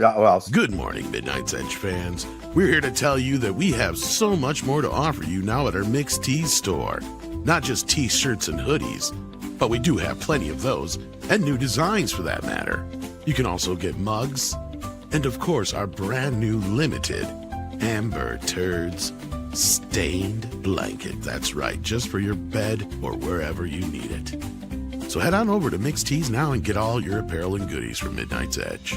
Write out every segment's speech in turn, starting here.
Yeah, well, Good morning, Midnight's Edge fans. We're here to tell you that we have so much more to offer you now at our Mixed Tees store. Not just t-shirts and hoodies, but we do have plenty of those, and new designs for that matter. You can also get mugs, and of course our brand new limited Amber Turds stained blanket. That's right, just for your bed or wherever you need it. So head on over to Mixed Tees now and get all your apparel and goodies from Midnight's Edge.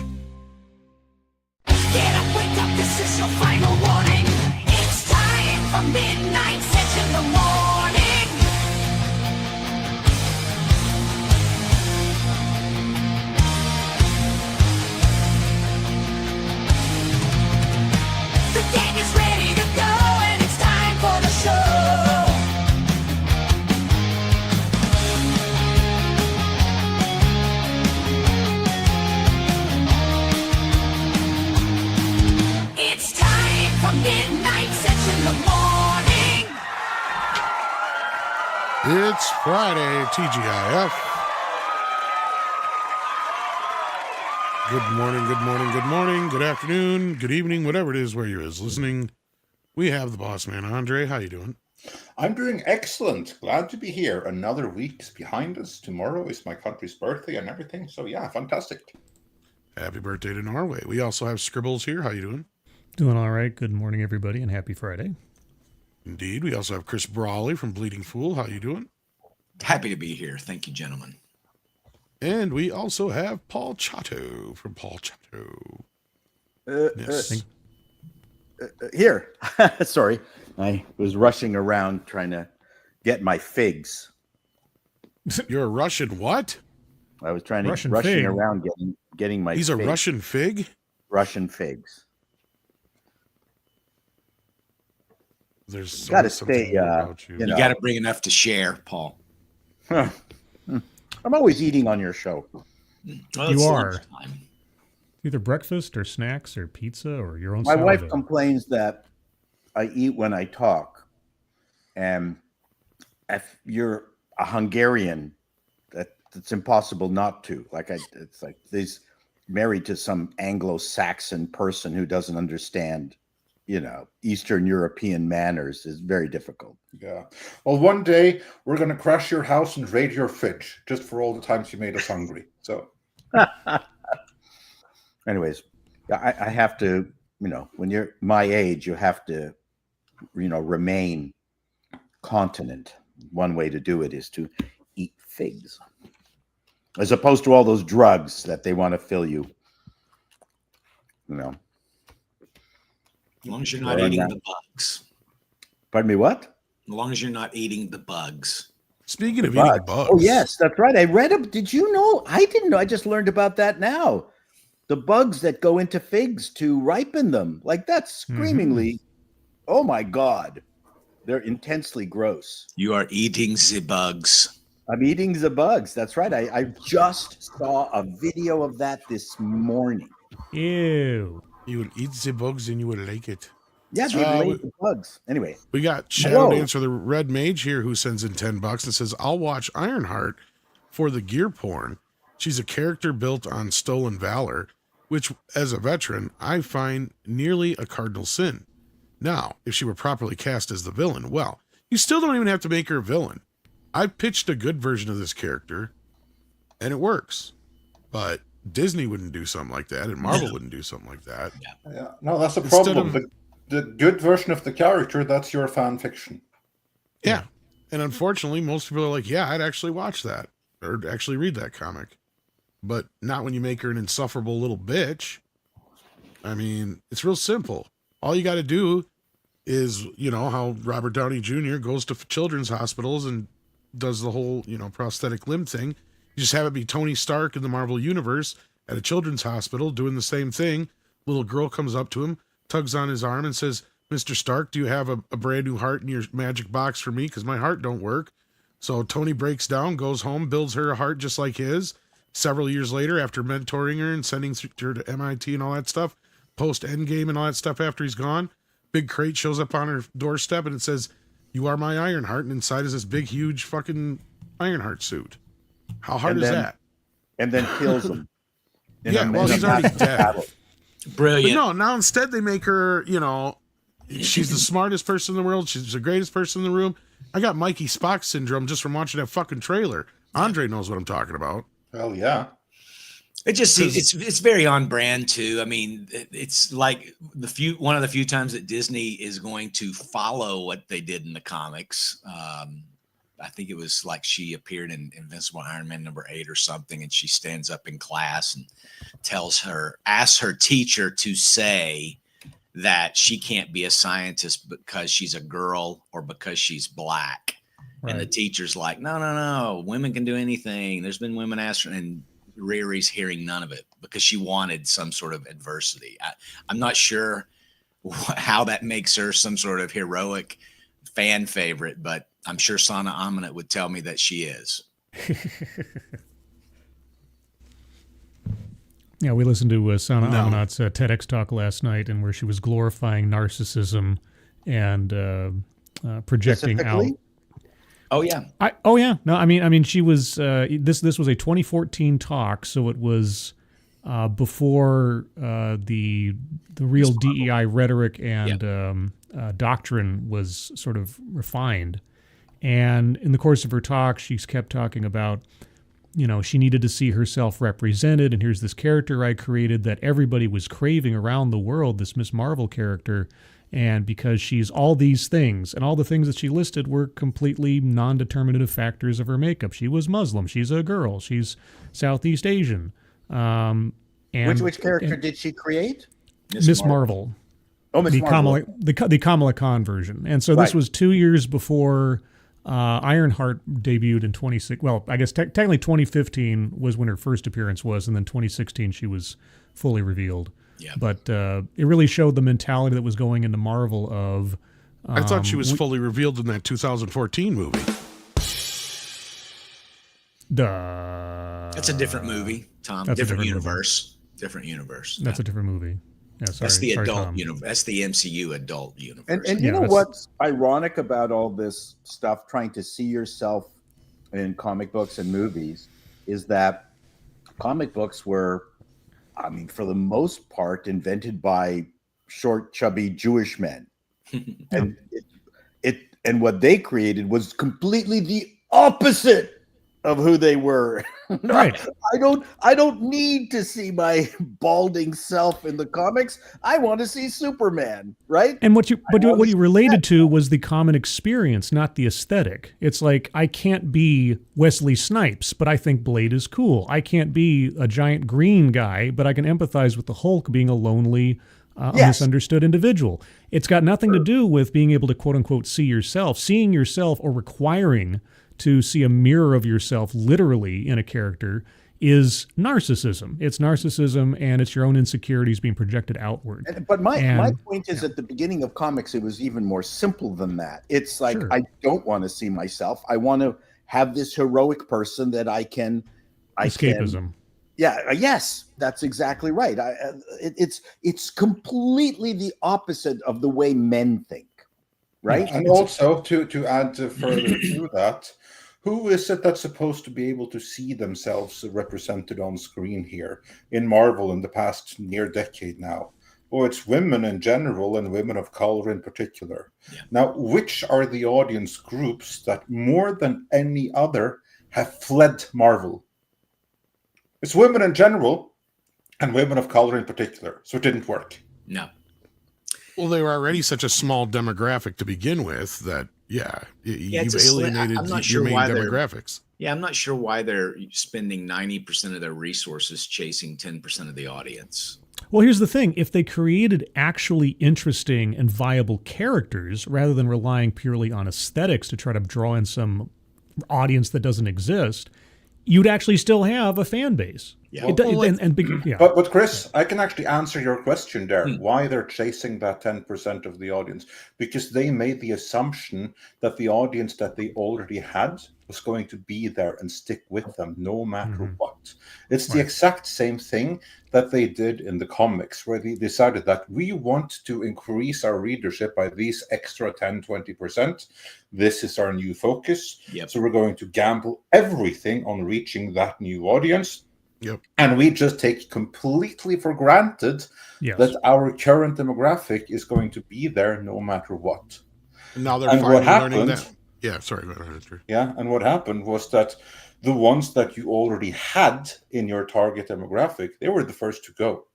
Get up, wake up, this is your final warning. It's time for Midnight's Edge in the morning. The gang is ready to go and it's time for the show. It's time for Midnight's Edge in the morning. It's Friday, TGIF. Good morning, good morning, good morning, good afternoon, good evening, whatever it is where you is listening. We have the boss man, Andre. How you doing? I'm doing excellent. Glad to be here. Another week's behind us. Tomorrow is my country's birthday and everything. So yeah, fantastic. Happy birthday to Norway. We also have Scribbles here. How you doing? Doing all right. Good morning, everybody, and happy Friday. Indeed. We also have Chris Brawley from Bleeding Fool. How you doing? Happy to be here. Thank you, gentlemen. And we also have Paul Chato from Paul Chato. Yes. here. Sorry, I was rushing around trying to get my figs. You're a Russian what? I was trying to Russian rushing fig? around getting my. He's a figs. Russian fig? Russian figs. There's Gotta something stay, about you. you know. You got to bring enough to share, Paul. I'm always eating on your show. Well, You it's are. lunchtime. Either breakfast or snacks or pizza or your own My wife sourdough. complains that I eat when I talk, and if you're a Hungarian, it's impossible not to. It's like these married to some Anglo-Saxon person who doesn't understand, Eastern European manners is very difficult. Yeah. Well, one day we're going to crash your house and raid your fridge just for all the times you made us hungry. So Anyways, I have to, when you're my age, you have to, remain continent. One way to do it is to eat figs, as opposed to all those drugs that they want to fill you. As long as you're not Well, eating yeah. the bugs. Pardon me, what? As long as you're not eating the bugs. Speaking of eating bugs. Oh, yes, that's right. I read them. Did you know? I didn't know. I just learned about that now. The bugs that go into figs to ripen them. Like that's screamingly, oh my God. They're intensely gross. You are eating the bugs. I'm eating the bugs. That's right. I just saw a video of that this morning. Ew. You will eat the bugs and you will like it. Yeah, they laid the bugs. Anyway, We got Shadow Whoa. Dancer, the Red Mage here, who sends in $10 and says, I'll watch Ironheart for the gear porn. She's a character built on stolen valor, which, as a veteran, I find nearly a cardinal sin. Now, if she were properly cast as the villain, well, you still don't even have to make her a villain. I pitched a good version of this character, and it works. But Disney wouldn't do something like that, and Marvel wouldn't do something like that. yeah, no, that's the Instead problem. of- The good version of the character, that's your fan fiction. Yeah. And unfortunately, most people are like, yeah, I'd actually watch that or actually read that comic. But not when you make her an insufferable little bitch. I mean, it's real simple. All you got to do is, how Robert Downey Jr. goes to children's hospitals and does the whole, prosthetic limb thing. You just have it be Tony Stark in the Marvel Universe at a children's hospital doing the same thing. Little girl comes up to him, tugs on his arm and says, Mr. Stark, do you have a brand new heart in your magic box for me? Because my heart don't work. So Tony breaks down, goes home, builds her a heart just like his. Several years later, after mentoring her and sending her to MIT and all that stuff, post Endgame and all that stuff after he's gone, big crate shows up on her doorstep and it says, you are my Ironheart. And inside is this big, huge fucking Ironheart suit. How hard is that? And then kills them. Yeah, well, he's already dead. But Brilliant. no, now instead they make her, she's the smartest person in the world. She's the greatest person in the room. I got Mikey Spock syndrome just from watching that fucking trailer. Andre knows what I'm talking about. Well, yeah. It just 'Cause- it's very on brand too. I mean, it's like one of the few times that Disney is going to follow what they did in the comics. I think it was like she appeared in Invincible Iron Man #8 or something, and she stands up in class and asks her teacher to say that she can't be a scientist because she's a girl or because she's black. And the teacher's like, no, women can do anything. There's been women astronauts, and Riri's hearing none of it because she wanted some sort of adversity. I'm not sure how that makes her some sort of heroic fan favorite, but I'm sure Sana Amanat would tell me that she is. Yeah, we listened to Sana Amanat's TEDx talk last night, and where she was glorifying narcissism and projecting out. Specifically? Oh yeah. No, I mean, she was. This was a 2014 talk, so it was before the real DEI rhetoric and doctrine was sort of refined. And in the course of her talk, she kept talking about, she needed to see herself represented, and here's this character I created that everybody was craving around the world, this Miss Marvel character. And because she's all these things, and all the things that she listed were completely non-determinative factors of her makeup. She was Muslim. She's a girl. She's Southeast Asian. And Which character did she create? Miss Marvel. Oh, Miss Marvel. The Kamala Khan version. And so this was 2 years before Ironheart debuted in 2016. Well, I guess technically 2015 was when her first appearance was, and then 2016 she was fully revealed. Yeah. But it really showed the mentality that was going into Marvel of... I thought she was fully revealed in that 2014 movie. That's a different movie, Tom. Different universe. Different universe. That's a different movie. Yeah, sorry. That's the adult Tom. universe. That's the MCU adult universe. And you know what's ironic about all this stuff, trying to see yourself in comic books and movies, is that comic books were, I mean, for the most part, invented by short, chubby Jewish men. And and what they created was completely the opposite of who they were. Right. I don't need to see my balding self in the comics. I want to see Superman, right? And what you related to was the common experience, not the aesthetic. It's like, I can't be Wesley Snipes, but I think Blade is cool. I can't be a giant green guy, but I can empathize with the Hulk being a lonely, misunderstood individual. It's got nothing to do with being able to quote unquote see yourself. Seeing yourself or requiring to see a mirror of yourself literally in a character is narcissism. It's narcissism, and it's your own insecurities being projected outward. But my point is, at the beginning of comics, it was even more simple than that. It's like, I don't want to see myself. I want to have this heroic person that I can... Escapism. Yes, that's exactly right. It's completely the opposite of the way men think, right? And also, to add further to that, who is it that's supposed to be able to see themselves represented on screen here in Marvel in the past near decade now? Well, it's women in general and women of color in particular. Yeah. Now, which are the audience groups that more than any other have fled Marvel? It's women in general and women of color in particular. So it didn't work. No. Well, they were already such a small demographic to begin with that, you've alienated your main demographics. I'm not sure why they're spending 90% of their resources chasing 10% of the audience. Well, here's the thing. If they created actually interesting and viable characters rather than relying purely on aesthetics to try to draw in some audience that doesn't exist, you'd actually still have a fan base. Yeah. But Chris, I can actually answer your question there. Why they're chasing that 10% of the audience? Because they made the assumption that the audience that they already had was going to be there and stick with them no matter what. It's the exact same thing that they did in the comics, where they decided that we want to increase our readership by these extra 10-20%. This is our new focus. So we're going to gamble everything on reaching that new audience. Yep. And we just take completely for granted Yes. that our current demographic is going to be there no matter what. And now they're And what finally learning happened, that. Yeah, sorry about that. Andrew. yeah, and what happened was that the ones that you already had in your target demographic, they were the first to go.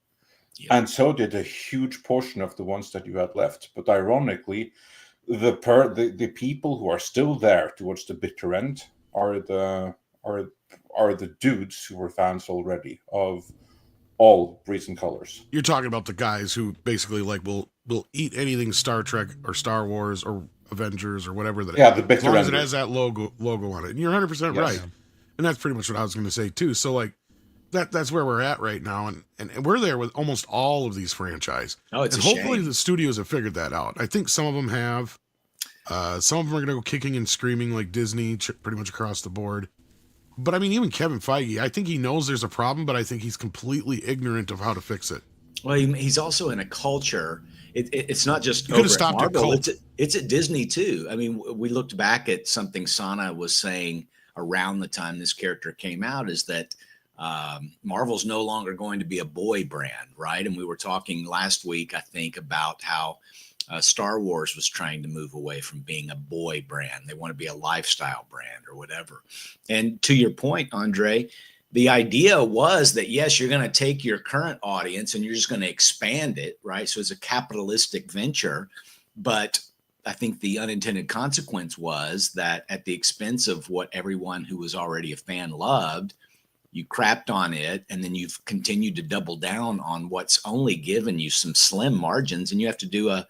Yeah. And so did a huge portion of the ones that you had left. But ironically, the people who are still there towards the bitter end are the dudes who were fans already of all breeds and colors. You're talking about the guys who basically like will eat anything Star Trek or Star Wars or Avengers or whatever that. Yeah, the As bitter long as it enders. has that logo on it, and you're 100% Yes. right. And that's pretty much what I was going to say too. So like that's where we're at right now, and we're there with almost all of these franchise. Oh, it's and a hopefully shame. the studios have figured that out. I think some of them have. Some of them are going to go kicking and screaming like Disney, pretty much across the board. But I mean, even Kevin Feige, I think he knows there's a problem, but I think he's completely ignorant of how to fix it. Well, he's also in a culture. It's not just You could have over at stopped at Marvel. cult. It's at Disney too. I mean, we looked back at something Sana was saying around the time this character came out, is that Marvel's no longer going to be a boy brand, right? And we were talking last week, I think, about how Star Wars was trying to move away from being a boy brand. They want to be a lifestyle brand or whatever. And to your point, Andre, the idea was that, yes, you're going to take your current audience and you're just going to expand it, right? So it's a capitalistic venture. But I think the unintended consequence was that at the expense of what everyone who was already a fan loved, you crapped on it, and then you've continued to double down on what's only given you some slim margins, and you have to do a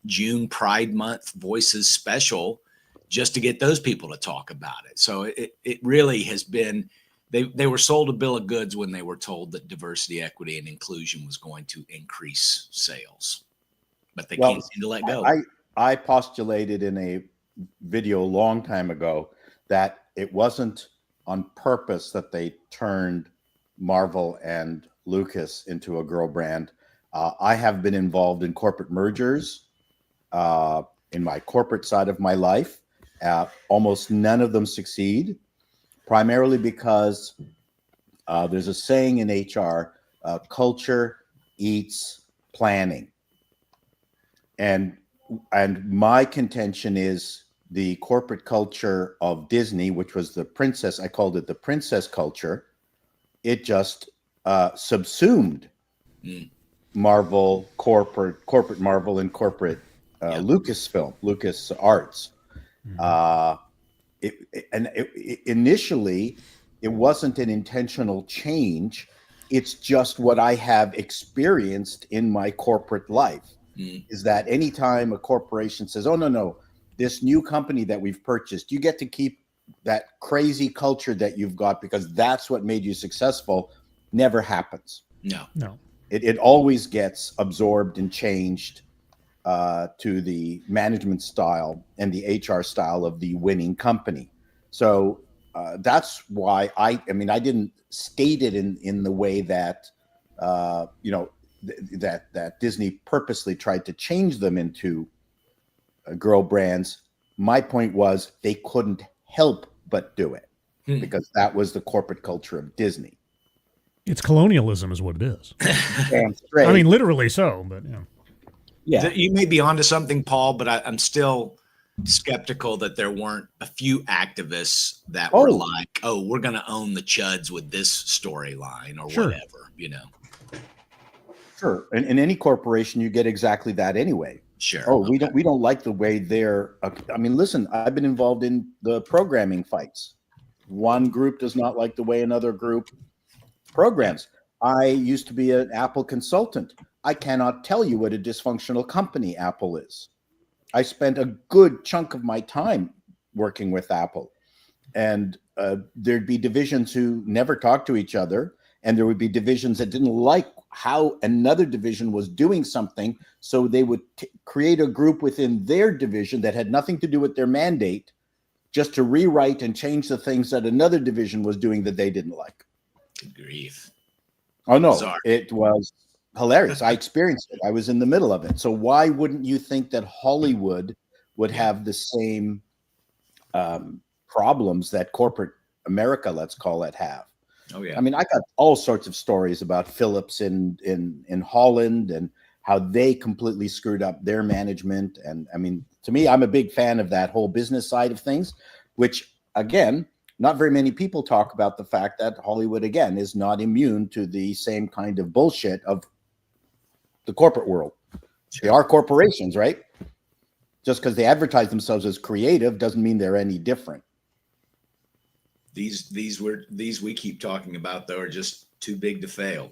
June Pride Month Voices special just to get those people to talk about it. So it really has been, they were sold a bill of goods when they were told that diversity, equity, and inclusion was going to increase sales, but they can't seem to let go. I postulated in a video a long time ago that it wasn't on purpose that they turned Marvel and Lucas into a girl brand. I have been involved in corporate mergers in my corporate side of my life. Almost none of them succeed, primarily because there's a saying in HR, culture eats planning. And my contention is the corporate culture of Disney, which was the princess, I called it the princess culture, it just subsumed Marvel, corporate Marvel and corporate Lucasfilm, Lucas Arts. Initially, it wasn't an intentional change. It's just what I have experienced in my corporate life. Is that anytime a corporation says, oh, no, this new company that we've purchased, you get to keep that crazy culture that you've got because that's what made you successful, never happens. No. It always gets absorbed and changed to the management style and the HR style of the winning company. So that's why I didn't state it in the way that, that Disney purposely tried to change them into girl brands. My point was they couldn't help but do it because that was the corporate culture of Disney. It's colonialism is what it is. Damn straight. I mean, literally so, but yeah. You may be onto something, Paul, but I'm still skeptical that there weren't a few activists that were like, oh, we're going to own the chuds with this storyline or whatever, Sure. And in any corporation, you get exactly that anyway. Sure. Oh, we don't like the way they're. I mean, listen, I've been involved in the programming fights. One group does not like the way another group programs. I used to be an Apple consultant. I cannot tell you what a dysfunctional company Apple is. I spent a good chunk of my time working with Apple, and there'd be divisions who never talked to each other, and there would be divisions that didn't like how another division was doing something, so they would create a group within their division that had nothing to do with their mandate, just to rewrite and change the things that another division was doing that they didn't like. Good grief. Oh no, Bizarre. It was hilarious. I experienced it. I was in the middle of it. So why wouldn't you think that Hollywood would have the same problems that corporate America, let's call it, have? Oh yeah. I mean, I got all sorts of stories about Philips in Holland and how they completely screwed up their management. And I mean, to me, I'm a big fan of that whole business side of things, which again, not very many people talk about the fact that Hollywood again is not immune to the same kind of bullshit of the corporate world. They are corporations, right? Just because they advertise themselves as creative doesn't mean they're any different. These we keep talking about though are just too big to fail.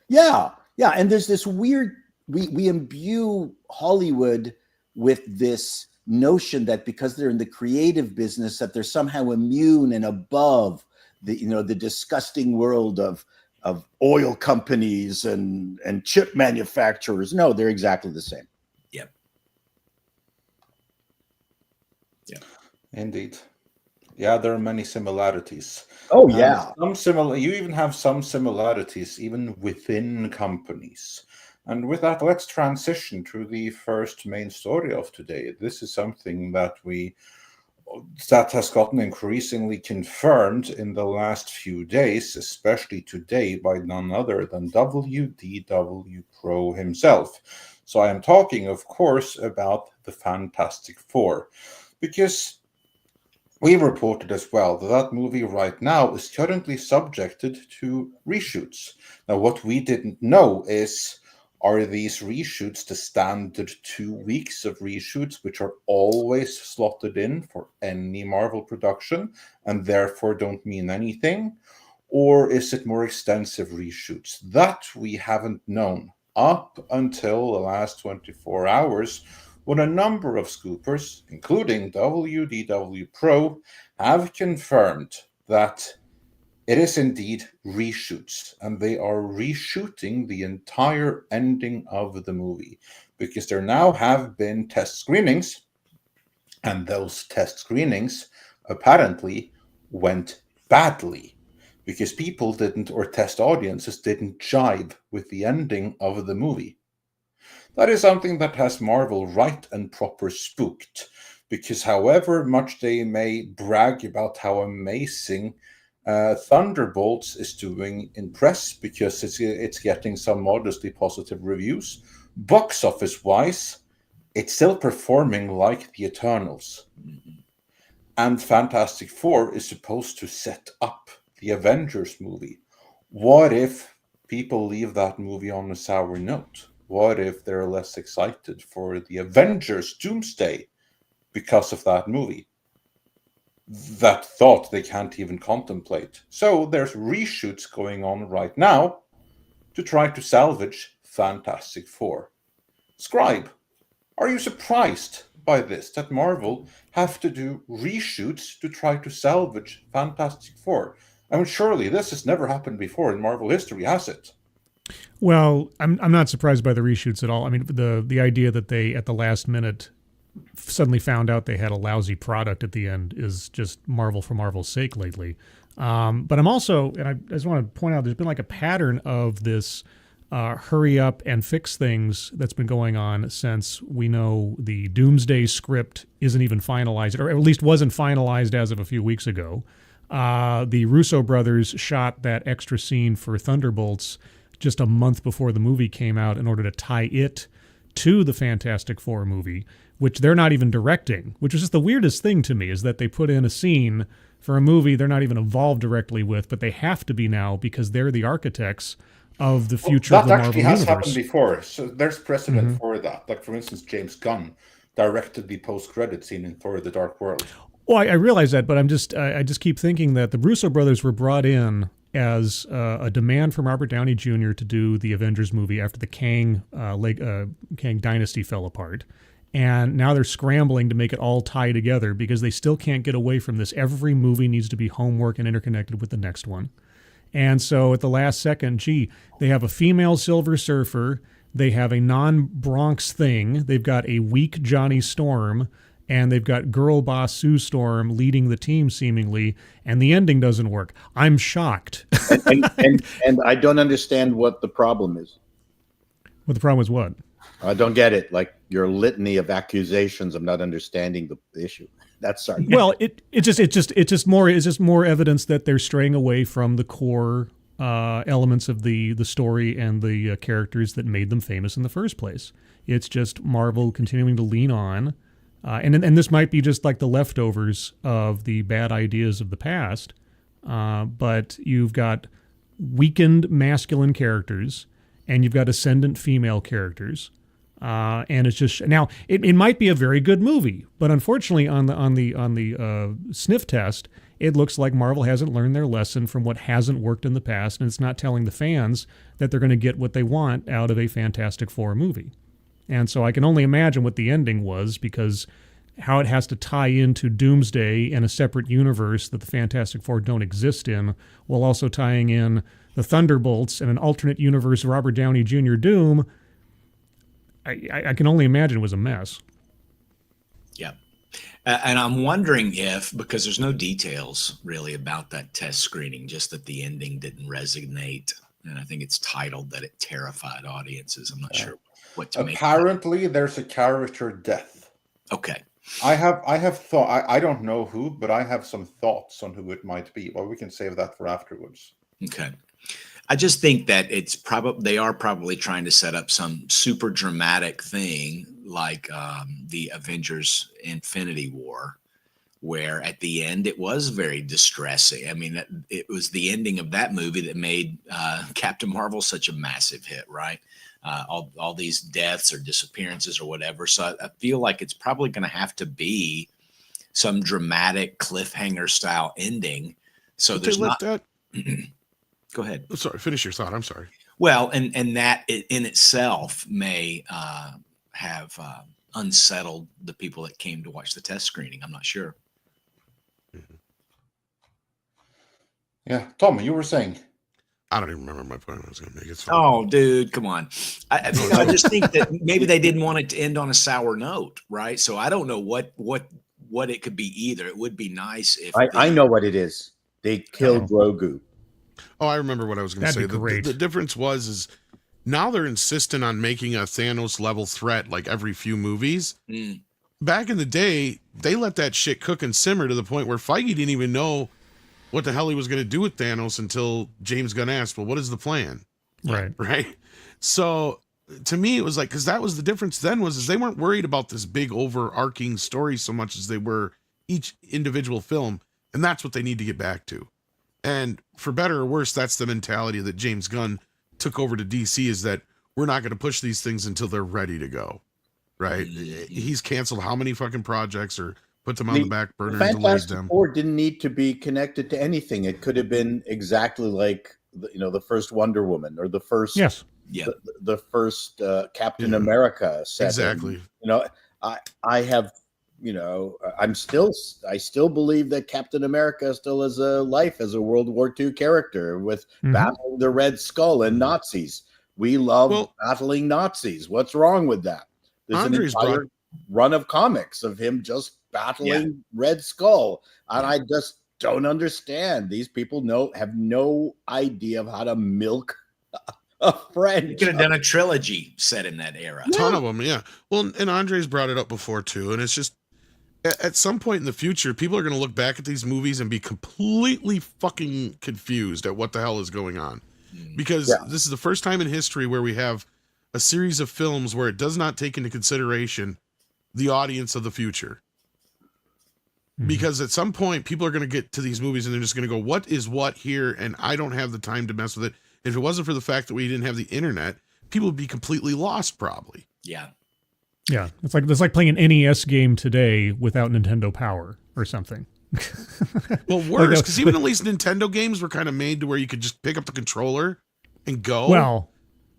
Yeah, yeah, and there's this weird we imbue Hollywood with this notion that because they're in the creative business that they're somehow immune and above the disgusting world of oil companies and chip manufacturers. No, they're exactly the same. Yep. Yep. Indeed. Yeah, there are many similarities. Oh yeah. You even have some similarities even within companies. And with that, let's transition to the first main story of today. This is something that has gotten increasingly confirmed in the last few days, especially today, by none other than WDW Pro himself. So I am talking, of course, about the Fantastic Four, because we reported as well that movie right now is currently subjected to reshoots. Now, what we didn't know is, are these reshoots the standard 2 weeks of reshoots, which are always slotted in for any Marvel production and therefore don't mean anything? Or is it more extensive reshoots? That we haven't known up until the last 24 hours, when a number of scoopers, including WDW Pro, have confirmed that it is indeed reshoots, and they are reshooting the entire ending of the movie, because there now have been test screenings, and those test screenings apparently went badly, because people didn't, or test audiences didn't jive with the ending of the movie. That is something that has Marvel right and proper spooked, because however much they may brag about how amazing Thunderbolts is doing in press, because it's getting some modestly positive reviews, box office wise, it's still performing like the Eternals. And Fantastic Four is supposed to set up the Avengers movie. What if people leave that movie on a sour note? What if they're less excited for the Avengers Doomsday because of that movie? That thought they can't even contemplate. So there's reshoots going on right now to try to salvage Fantastic Four. Scribe, are you surprised by this, that Marvel have to do reshoots to try to salvage Fantastic Four? I mean, surely this has never happened before in Marvel history, has it? Well, I'm not surprised by the reshoots at all. I mean, the idea that they at the last minute suddenly found out they had a lousy product at the end is just Marvel for Marvel's sake lately. But I'm also, and I just want to point out, there's been like a pattern of this hurry up and fix things that's been going on since we know the Doomsday script isn't even finalized, or at least wasn't finalized as of a few weeks ago. The Russo brothers shot that extra scene for Thunderbolts just a month before the movie came out in order to tie it to the Fantastic Four movie, which they're not even directing, which is just the weirdest thing to me, is that they put in a scene for a movie they're not even involved directly with, but they have to be now because they're the architects of the future of the Marvel That actually has Universe. happened before. So there's precedent for that. Like, for instance, James Gunn directed the post-credit scene in Thor: The Dark World. Well, I realize that, but I just keep thinking that the Russo brothers were brought in as a demand from Robert Downey Jr. to do the Avengers movie after the Kang dynasty fell apart. And now they're scrambling to make it all tie together because they still can't get away from this. Every movie needs to be homework and interconnected with the next one. And so at the last second, they have a female Silver Surfer, they have a non-Bronx thing, they've got a weak Johnny Storm, and they've got girl boss Sue Storm leading the team seemingly, and the ending doesn't work. I'm shocked. and I don't understand what the problem is. Well, the problem is what? I don't get it. Like your litany of accusations of not understanding the issue. That's sorry. Well, it's just more evidence that they're straying away from the core elements of the story and the characters that made them famous in the first place. It's just Marvel continuing to lean on, and this might be just like the leftovers of the bad ideas of the past. But you've got weakened masculine characters, and you've got ascendant female characters. And it's just now it might be a very good movie, but unfortunately on the sniff test, it looks like Marvel hasn't learned their lesson from what hasn't worked in the past, and it's not telling the fans that they're going to get what they want out of a Fantastic Four movie. And so I can only imagine what the ending was, because how it has to tie into Doomsday and a separate universe that the Fantastic Four don't exist in, while also tying in the Thunderbolts and an alternate universe Robert Downey Jr. Doom. I can only imagine it was a mess. Yeah. And I'm wondering if, because there's no details really about that test screening, just that the ending didn't resonate. And I think it's titled that it terrified audiences. I'm not sure what to make. Apparently, there's a character death. Okay. I have thought. I don't know who, but I have some thoughts on who it might be. Well, we can save that for afterwards. Okay. I just think that they are probably trying to set up some super dramatic thing like the Avengers Infinity War, where at the end it was very distressing. I mean, it was the ending of that movie that made Captain Marvel such a massive hit, right? All these deaths or disappearances or whatever. So I feel like it's probably going to have to be some dramatic cliffhanger style ending. So But there's they let not. that. Go ahead. Oh, sorry, finish your thought. I'm sorry. Well, and that in itself may have unsettled the people that came to watch the test screening. I'm not sure. Yeah, Tom, you were saying. I don't even remember my point I was going to make. It's fine. Oh, dude, come on. I just think that maybe they didn't want it to end on a sour note, right? So I don't know what it could be either. It would be nice if I know what it is. They killed Grogu. Oh, I remember what I was going to say. That'd be great. The difference is now they're insistent on making a Thanos level threat like every few movies. Mm. Back in the day, they let that shit cook and simmer to the point where Feige didn't even know what the hell he was going to do with Thanos until James Gunn asked, well, what is the plan? Right. Right. So to me, it was like, because that was the difference then is they weren't worried about this big overarching story so much as they were each individual film. And that's what they need to get back to. And for better or worse, that's the mentality that James Gunn took over to DC, is that we're not going to push these things until they're ready to go. Right. He's canceled how many fucking projects or put them on the back burner and delayed Fantastic them. Four didn't need to be connected to anything. It could have been exactly like the first Wonder Woman or the first Yeah. the first Captain America set. Exactly. I have I still believe that Captain America still has a life as a World War II character with battling the Red Skull and Nazis. We love battling Nazis. What's wrong with that? There's Andre's an entire run of comics of him just battling Red Skull, and I just don't understand. These people have no idea of how to milk a friend. You could have done a trilogy set in that era. A ton of them, yeah. Well, and Andre's brought it up before too, and it's just at some point in the future, people are going to look back at these movies and be completely fucking confused at what the hell is going on, because this is the first time in history where we have a series of films where it does not take into consideration the audience of the future. Because at some point, people are going to get to these movies and they're just going to go, what is what here? And I don't have the time to mess with it. If it wasn't for the fact that we didn't have the internet, people would be completely lost probably. Yeah. Yeah. It's like playing an NES game today without Nintendo Power or something. Well, worse, because even at least Nintendo games were kind of made to where you could just pick up the controller and go. Well,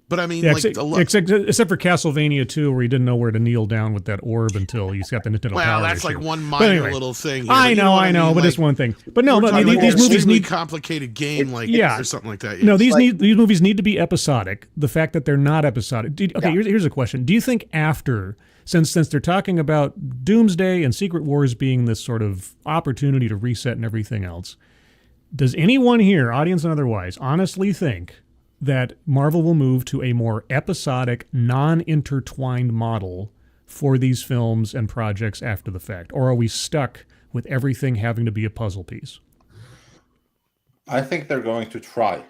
but I mean, except for Castlevania 2, where you didn't know where to kneel down with that orb until you got the Nintendo Power. Well, that's issue. like one minor little thing. Here, I know, but it's one thing. But no, but these movies need complicated game or something like that. No, these movies need to be episodic. The fact that they're not episodic. Here's a question. Do you think after, since they're talking about Doomsday and Secret Wars being this sort of opportunity to reset and everything else, does anyone here, audience and otherwise, honestly think that Marvel will move to a more episodic, non-intertwined model for these films and projects after the fact? Or are we stuck with everything having to be a puzzle piece? I think they're going to try.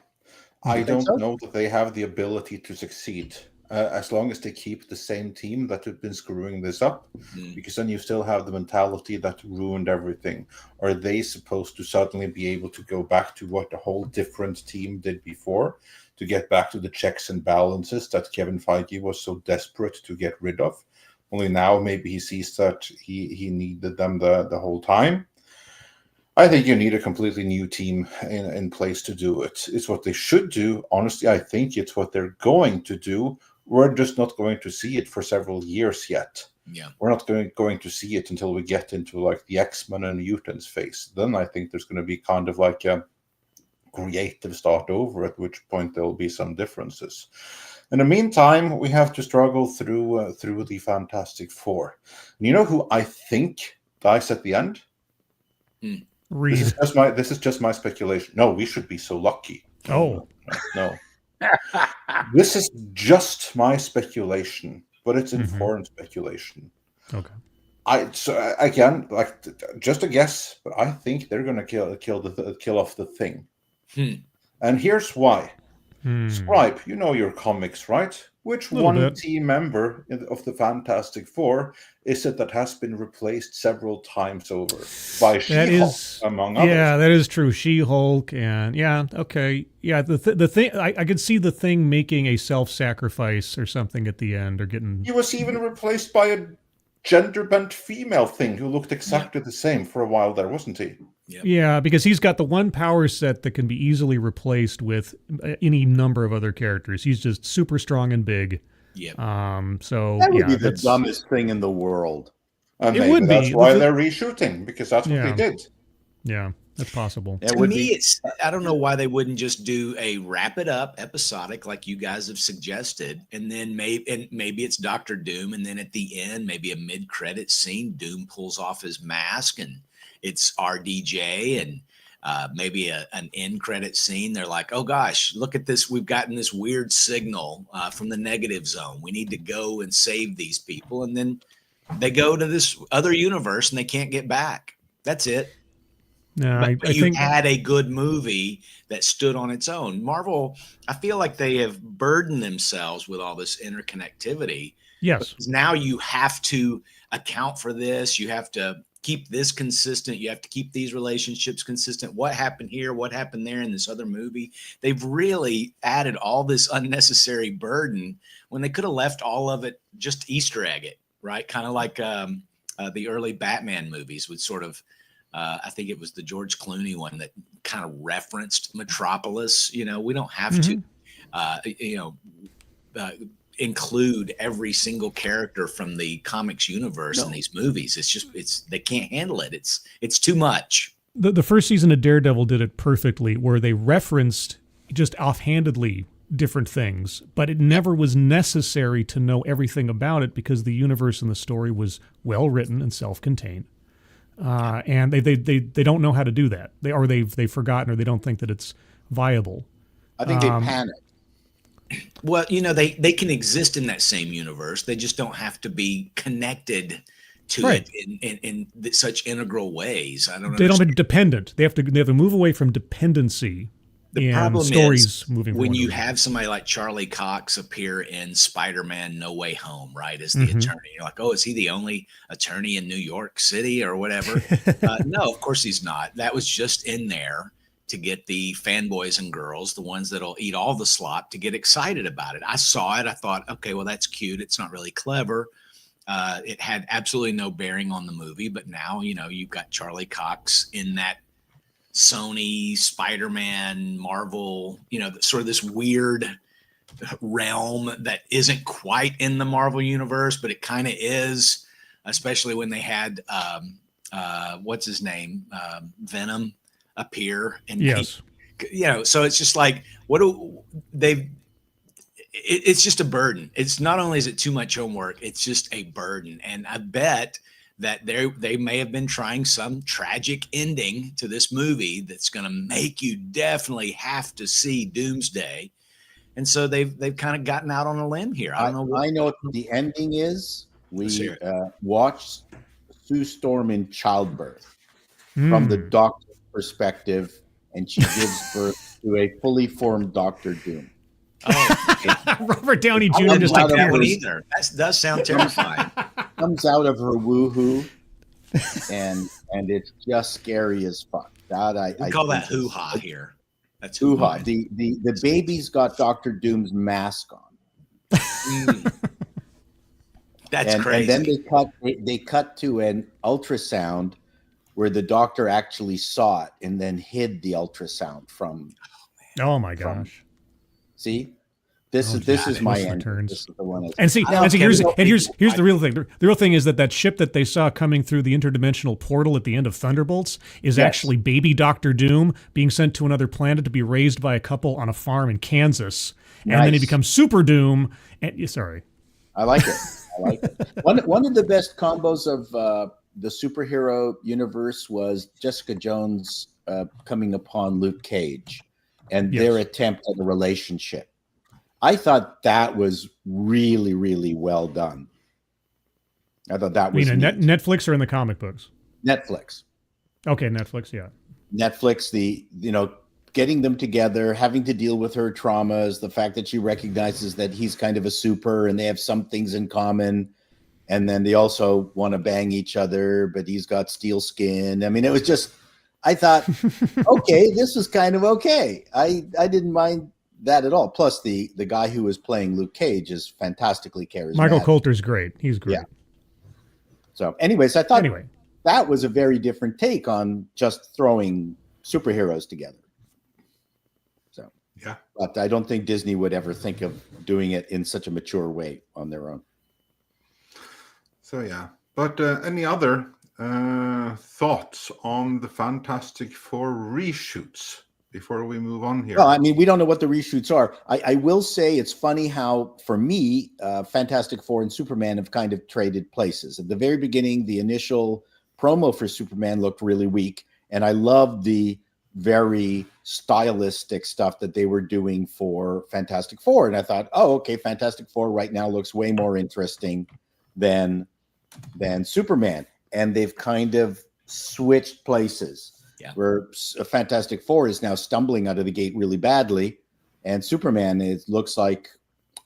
I think don't so? know that they have the ability to succeed as long as they keep the same team that have been screwing this up, because then you still have the mentality that ruined everything. Are they supposed to suddenly be able to go back to what a whole different team did before, to get back to the checks and balances that Kevin Feige was so desperate to get rid of? Only now maybe he sees that he needed them the whole time. I think you need a completely new team in place to do it. It's what they should do. Honestly, I think it's what they're going to do. We're just not going to see it for several years yet. Yeah. We're not going to see it until we get into like the X-Men and mutants phase. Then I think there's going to be kind of like a creative start over, at which point there will be some differences. In the meantime, we have to struggle through the Fantastic Four. And you know who I think dies at the end? Reed. This is just my speculation. No, we should be so lucky. Oh. No. This is just my speculation, but it's informed speculation. Okay. Again, like just a guess, but I think they're going to kill off the Thing. And here's why. Scribe, you know your comics, right? Which one bit. team member of the Fantastic Four is it that has been replaced several times over by She-Hulk, among others? Yeah, that is true. She-Hulk and okay. Yeah, the Thing, I could see the Thing making a self-sacrifice or something at the end, or getting... He was even replaced by a gender-bent female Thing who looked exactly the same for a while there, wasn't he? Yep. Yeah, because he's got the one power set that can be easily replaced with any number of other characters. He's just super strong and big. Yep. So That would yeah, be the that's dumbest thing in the world. And It maybe would that's be. why they're reshooting, because that's what they did. Yeah, that's possible. It To would me, be. it's I don't know why they wouldn't just do a wrap it up episodic like you guys have suggested, and then maybe it's Doctor Doom, and then at the end, maybe a mid credit scene, Doom pulls off his mask, and it's RDJ, and maybe an end credit scene. They're like, oh gosh, look at this. We've gotten this weird signal from the negative zone. We need to go and save these people. And then they go to this other universe and they can't get back. That's it. No, But I you think had a good movie that stood on its own. Marvel, I feel like they have burdened themselves with all this interconnectivity. yes. Now you have to account for this. You have to keep this consistent. You have to keep these relationships consistent. What happened here? What happened there in this other movie? They've really added all this unnecessary burden when they could have left all of it just Easter egg it, right? Kind of like the early Batman movies would sort of, I think it was the George Clooney one that kind of referenced Metropolis. You know, we don't have to, include every single character from the comics universe in these movies. They can't handle it. It's too much. The first season of Daredevil did it perfectly, where they referenced just offhandedly different things, but it never was necessary to know everything about it because the universe and the story was well written and self-contained. And they don't know how to do that. They've forgotten, or they don't think that it's viable. I think they panicked. Well, they can exist in that same universe. They just don't have to be connected to Right. it in such integral ways. I don't. They don't understand. be dependent. They have to move away from dependency. The and problem stories is moving when forward. you have somebody like Charlie Cox appear in Spider-Man No Way Home, right, as the Mm-hmm. attorney. You're like, oh, is he the only attorney in New York City or whatever? No, of course he's not. That was just in there to get the fanboys and girls, the ones that'll eat all the slop, to get excited about it. I saw it. I thought, okay, well, that's cute. It's not really clever. It had absolutely no bearing on the movie, but now, you've got Charlie Cox in that Sony, Spider-Man, Marvel, sort of this weird realm that isn't quite in the Marvel universe, but it kind of is, especially when they had, what's his name? Venom appear. And Yes. so it's just like, it's just a burden. It's not only is it too much homework, it's just a burden. And I bet that they may have been trying some tragic ending to this movie that's going to make you definitely have to see Doomsday. And so they've kind of gotten out on a limb here. I don't know. I know what the ending is. Let's We hear it. watched Sue Storm in childbirth from the doctor's perspective, and she gives birth to a fully formed Doctor Doom. Oh, Robert Downey I Jr. don't just like that one appears. either. That does sound terrifying. Comes out of her woohoo, and it's just scary as fuck. That We I call that think is- hoo-ha here. That's Hoo-ha. The baby's got Doctor Doom's mask on. Mm. That's and crazy. then they cut to an ultrasound where the doctor actually saw it and then hid the ultrasound from. Oh my gosh! See, this Oh, is my Twists and end. turns. This is the one. And see, Now, here's Kevin, here's the real thing. The real thing is that ship that they saw coming through the interdimensional portal at the end of Thunderbolts is Yes. actually baby Doctor Doom being sent to another planet to be raised by a couple on a farm in Kansas, and then he Nice. becomes Super Doom. And sorry, I like it. I like it. One of the best combos of the superhero universe was Jessica Jones coming upon Luke Cage and their Yes. attempt at a relationship. I thought that was really, really well done. I thought that I mean, was neat. Netflix or in the comic books? Netflix. Okay, Netflix. Yeah. Netflix, getting them together, having to deal with her traumas, the fact that she recognizes that he's kind of a super and they have some things in common. And then they also want to bang each other, but he's got steel skin. I mean, it was just, I thought, okay, this was kind of okay. I didn't mind that at all. Plus, the guy who was playing Luke Cage is fantastically charismatic. Michael Coulter's great. He's great. Yeah. So, anyways, I thought Anyway, that was a very different take on just throwing superheroes together. So, Yeah. but I don't think Disney would ever think of doing it in such a mature way on their own. So yeah, but any other thoughts on the Fantastic Four reshoots before we move on here? Well, I mean, we don't know what the reshoots are. I will say it's funny how, for me, Fantastic Four and Superman have kind of traded places. At the very beginning, the initial promo for Superman looked really weak, and I loved the very stylistic stuff that they were doing for Fantastic Four. And I thought, oh, okay, Fantastic Four right now looks way more interesting than Superman. And they've kind of switched places. Yeah. Where Fantastic Four is now stumbling out of the gate really badly, and Superman, it looks like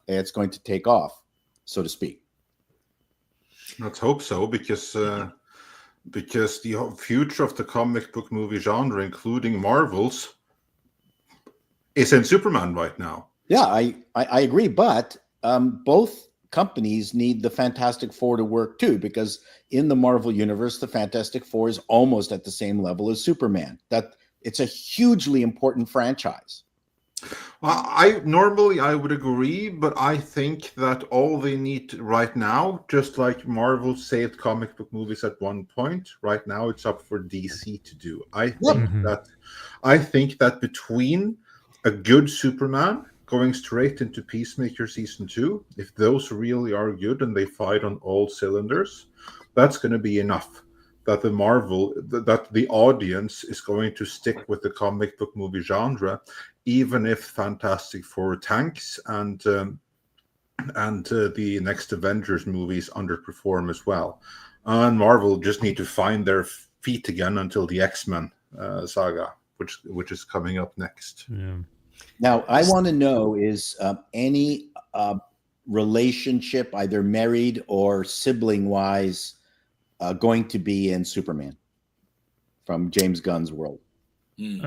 it's going to take off, so to speak. Let's hope so, because the future of the comic book movie genre, including Marvel's, is in Superman right now. Yeah, I agree, but both companies need the Fantastic Four to work too, because in the Marvel universe, the Fantastic Four is almost at the same level as Superman. That it's a hugely important franchise. Well, I would agree, but I think that all they need right now, just like Marvel saved comic book movies at one point, right now it's up for DC to do. I think that between a good Superman going straight into Peacemaker season 2, if those really are good and they fight on all cylinders, that's going to be enough. That the audience is going to stick with the comic book movie genre, even if Fantastic Four tanks and the next Avengers movies underperform as well. And Marvel just need to find their feet again until the X-Men saga, which is coming up next. yeah. Now, I want to know is any relationship, either married or sibling-wise, going to be in Superman from James Gunn's world? Are we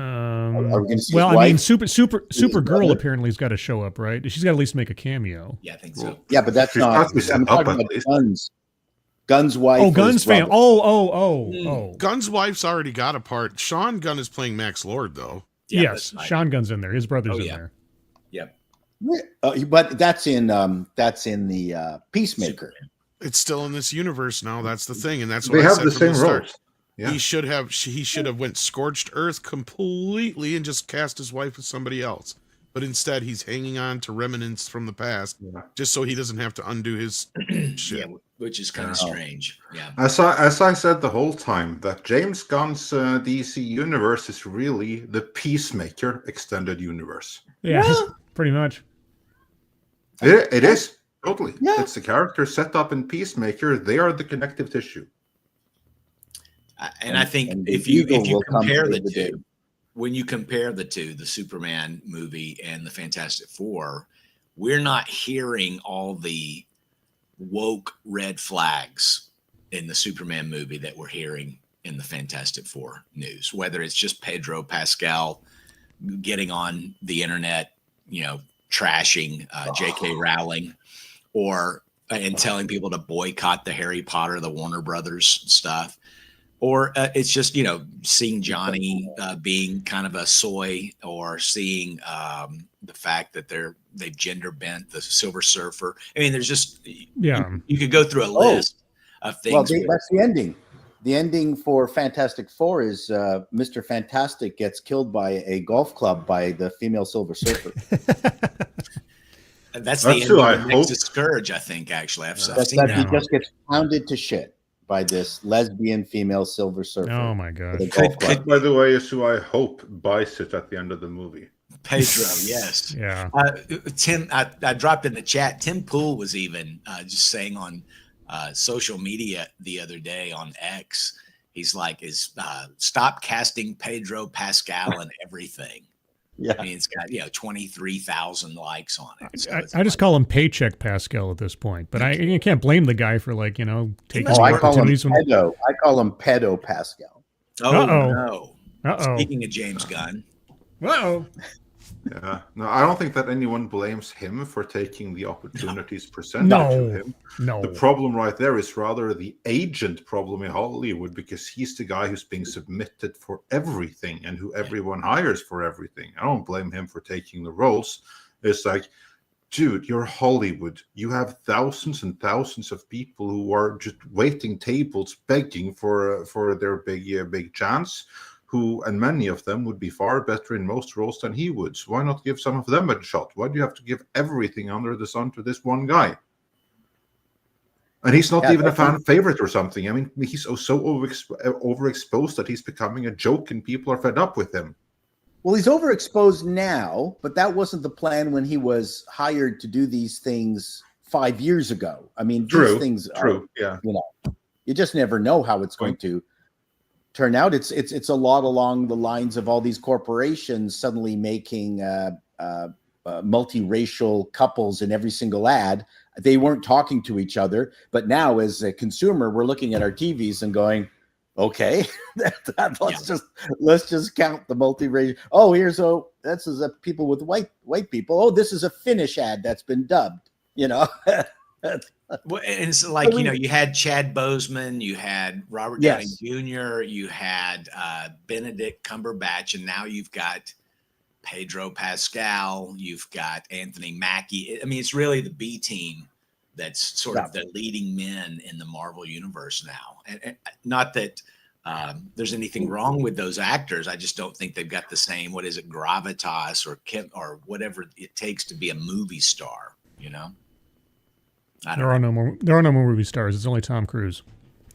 going to see Well, his I mean, wife? Supergirl brother? apparently has got to show up, right? She's got to at least make a cameo. Yeah, I think so. Yeah, but that's She's not. got to be set I'm up talking at about least. Gunn's wife. Oh, is Gunn's fan. Robin. Oh. Gunn's wife's already got a part. Sean Gunn is playing Max Lord, though. Yeah, Yes, that's right. Sean Gunn's in there. His brother's in yeah. there. Yep. But that's in the Peacemaker. It's still in this universe now. That's the thing, and that's what They I have said the from same the start. roles. Yeah. He should have went scorched earth completely and just cast his wife with somebody else. But instead, he's hanging on to remnants from the past, Yeah. just so he doesn't have to undo his shit. Yeah, which is kind of strange. Yeah. As I said the whole time, that James Gunn's DC universe is really the Peacemaker extended universe. Yeah, pretty much. It is totally. Yeah. It's the character set up in Peacemaker. They are the connective tissue. And I think and the if you eagle will come compare to the the day. two, when you compare the two, the Superman movie and the Fantastic Four, we're not hearing all the woke red flags in the Superman movie that we're hearing in the Fantastic Four news, whether it's just Pedro Pascal getting on the internet, trashing J.K. Rowling, or and telling people to boycott the Harry Potter, the Warner Brothers stuff, or it's just seeing Johnny being kind of a soy, or seeing the fact that they've gender bent the Silver Surfer. I mean, there's just you could go through a list of things. Well, that's the ending. The ending for Fantastic Four is Mr. Fantastic gets killed by a golf club by the female Silver Surfer. That's the ending of Nexus Scourge, I think. Actually, I've seen that. He just gets pounded to shit by this lesbian female Silver Surfer. Oh my god! That, by the way, is who I hope buys it at the end of the movie. Pedro, yes. Yeah. Tim, I dropped in the chat. Tim Poole was even just saying on social media the other day on X, he's like, stop casting Pedro Pascal and everything. Yeah. I mean, it's got 23,000 likes on it. So I just call him Paycheck Pascal at this point, but I can't blame the guy for taking I call him opportunities. pedo. I call him pedo Pascal. Oh Uh-oh. no! Speaking of James Gunn, Uh-oh. Yeah, no, I don't think that anyone blames him for taking the opportunities presented to him. No. The problem right there is rather the agent problem in Hollywood, because he's the guy who's being submitted for everything and who everyone hires for everything. I don't blame him for taking the roles. It's like, dude, you're Hollywood. You have thousands and thousands of people who are just waiting tables, begging for their big chance. And many of them would be far better in most roles than he would. So why not give some of them a shot? Why do you have to give everything under the sun to this one guy? And he's not even a fan favorite or something. I mean, he's so overexposed that he's becoming a joke and people are fed up with him. Well, he's overexposed now, but that wasn't the plan when he was hired to do these things 5 years ago. I mean, these things are, you just never know how it's going to turn out. It's a lot along the lines of all these corporations suddenly making multiracial couples in every single ad. They weren't talking to each other, but now as a consumer, we're looking at our TVs and going, okay, let's just count the multiracial. Oh, this is a people with white people. Oh, this is a Finnish ad that's been dubbed. Well, and it's like, you had Chad Boseman, you had Robert Downey Jr., you had Benedict Cumberbatch, and now you've got Pedro Pascal, you've got Anthony Mackie. I mean, it's really the B team that's sort of the leading men in the Marvel universe now. And not that there's anything wrong with those actors. I just don't think they've got the same, gravitas or whatever it takes to be a movie star, There are no more movie stars. It's only Tom Cruise.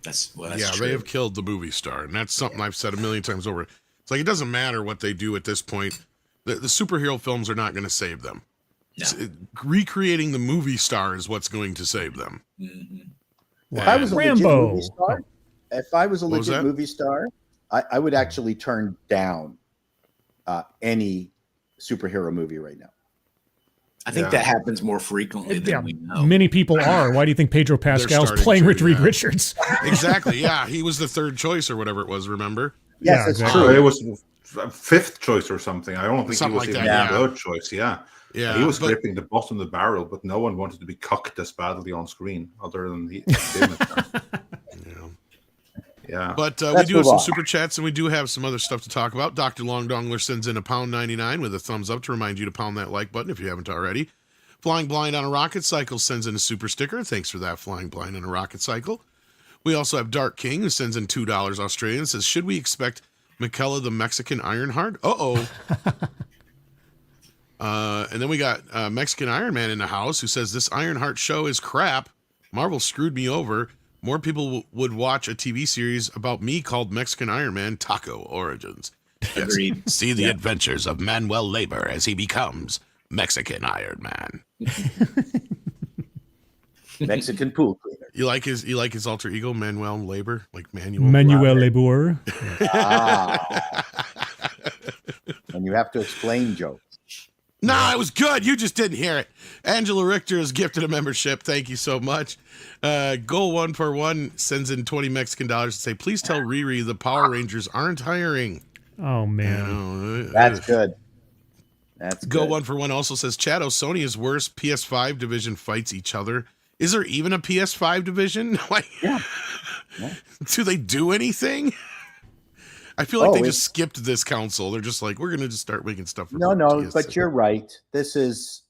That's true. They have killed the movie star, and that's something I've said a million times over. It's like, it doesn't matter what they do at this point. The superhero films are not going to save them. No. Recreating the movie star is what's going to save them. Mm-hmm. If I was a legit Rambo. movie star, movie star, I would actually turn down any superhero movie right now. I think that happens more frequently than we know. Many people are. Why do you think Pedro Pascal's playing Reed Richards? Exactly. Yeah, he was the third choice or whatever it was. Remember? Yes, it's true. It was fifth choice or something. I don't think Something he was like even that, the third choice. Yeah. Yeah, he was gripping the bottom of the barrel, but no one wanted to be cucked as badly on screen, other than he did. Yeah. But we do have some super chats, and we do have some other stuff to talk about. Dr. Long Dongler sends in £1.99 with a thumbs up to remind you to pound that like button if you haven't already. Flying Blind on a Rocket Cycle sends in a super sticker. Thanks for that, Flying Blind on a Rocket Cycle. We also have Dark King, who sends in $2 Australian, says, should we expect Michaela the Mexican Ironheart? Uh-oh. And then we got Mexican Iron Man in the house, who says, this Ironheart show is crap. Marvel screwed me over. More people would watch a TV series about me called Mexican Iron Man Taco Origins. Yes. Agreed. See the adventures of Manuel Labor as he becomes Mexican Iron Man. Mexican pool cleaner. You like his alter ego, Manuel Labor, like Manuel. Manuel Labor. Ah, and you have to explain jokes. No, it was good. You just didn't hear it. Angela Richter is gifted a membership. Thank you so much. Goal 1 for 1 sends in 20 Mexican dollars to say, please tell Riri the Power Rangers aren't hiring. Oh man. That's good. That's Go good. 1 for 1 also says, Chato, Sony is worse. PS5 division fights each other. Is there even a PS5 division? Like, Yeah. do they do anything? I feel like Oh, they just skipped this console. They're just like, we're going to just start making stuff for No, PS6. but you're right. This is,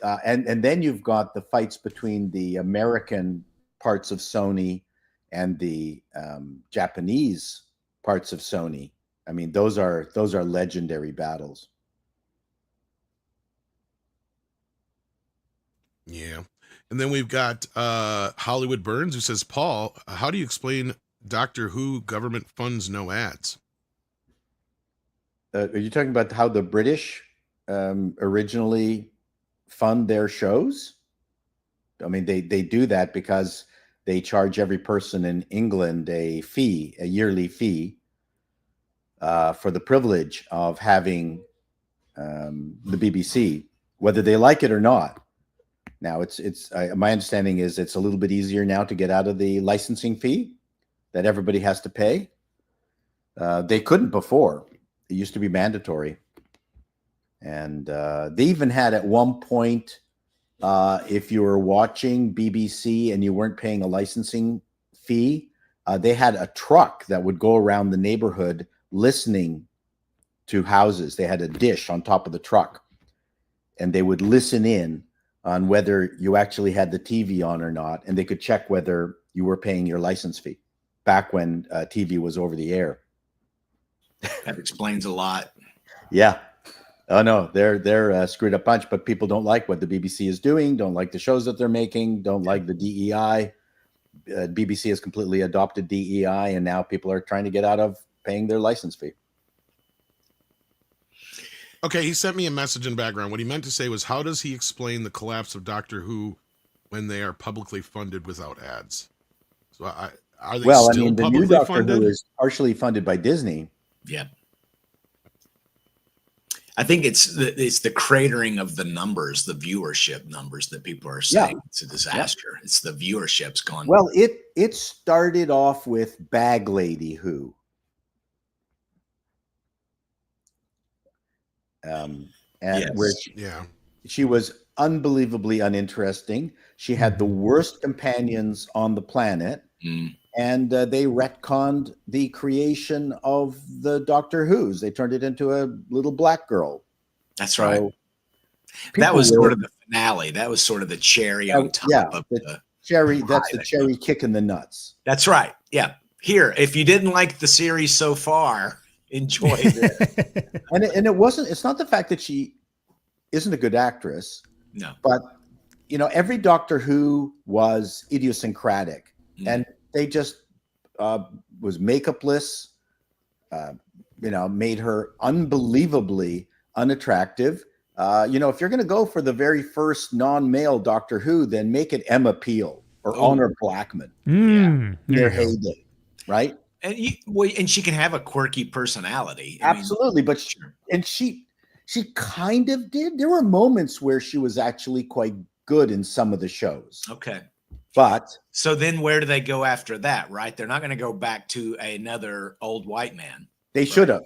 and then you've got the fights between the American parts of Sony and the Japanese parts of Sony. I mean, those are legendary battles. Yeah. And then we've got Hollywood Burns, who says, Paul, how do you explain Doctor Who government funds no ads? Are you talking about how the British originally fund their shows? I mean, they do that because they charge every person in England a yearly fee, for the privilege of having the BBC, whether they like it or not. Now, my understanding is it's a little bit easier now to get out of the licensing fee that everybody has to pay. They couldn't before. It used to be mandatory. And they even had at one point, if you were watching BBC and you weren't paying a licensing fee, they had a truck that would go around the neighborhood listening to houses. They had a dish on top of the truck, and they would listen in on whether you actually had the TV on or not, and they could check whether you were paying your license fee back when TV was over the air. That explains a lot. Yeah. Oh no, they're screwed up bunch, but people don't like what the BBC is doing, don't like the shows that they're making, don't like the DEI. BBC has completely adopted DEI, and now people are trying to get out of paying their license fee. Okay, he sent me a message in the background. What he meant to say was, how does he explain the collapse of Doctor Who when they are publicly funded without ads? So are they Well, I still mean, the new publicly Doctor funded? Who is partially funded by Disney. Yeah. I think it's the cratering of the numbers, the viewership numbers that people are saying. It's a disaster. It's the viewership's gone. Well, it started off with Bag Lady Who. Where she was unbelievably uninteresting. She had the worst companions on the planet, and they retconned the creation of the Doctor Who's. They turned it into a little black girl. That's right. That was sort of the finale. That was sort of the cherry on top of the cherry. That's the cherry kick in the nuts. That's right. Yeah. Here, if you didn't like the series so far, enjoy it. And it's not the fact that she isn't a good actress. No. But every Doctor Who was idiosyncratic, and they just was makeupless, made her unbelievably unattractive. If you're going to go for the very first non-male Doctor Who, then make it Emma Peel or Honor Blackman. Their heyday, right? And she can have a quirky personality. Absolutely, but she kind of did. There were moments where she was actually quite good in some of the shows. Okay. But so then where do they go after that, right? They're not going to go back to another old white man. They should have.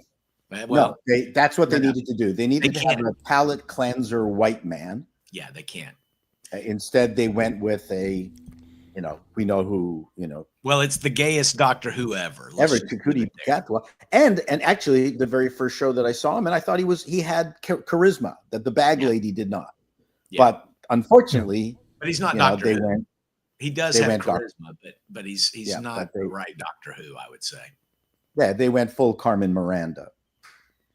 Well, no, that's what they needed to do. They needed to have a palate cleanser white man. Yeah, they can't. Instead, they went with we know who, Well, it's the gayest Doctor Who ever. And actually, the very first show that I saw him, and I thought he had charisma that the Bag Lady did not. Yeah. But unfortunately, but he's not Doctor Who. He does have charisma, but he's not the right Doctor Who, I would say. Yeah, they went full Carmen Miranda.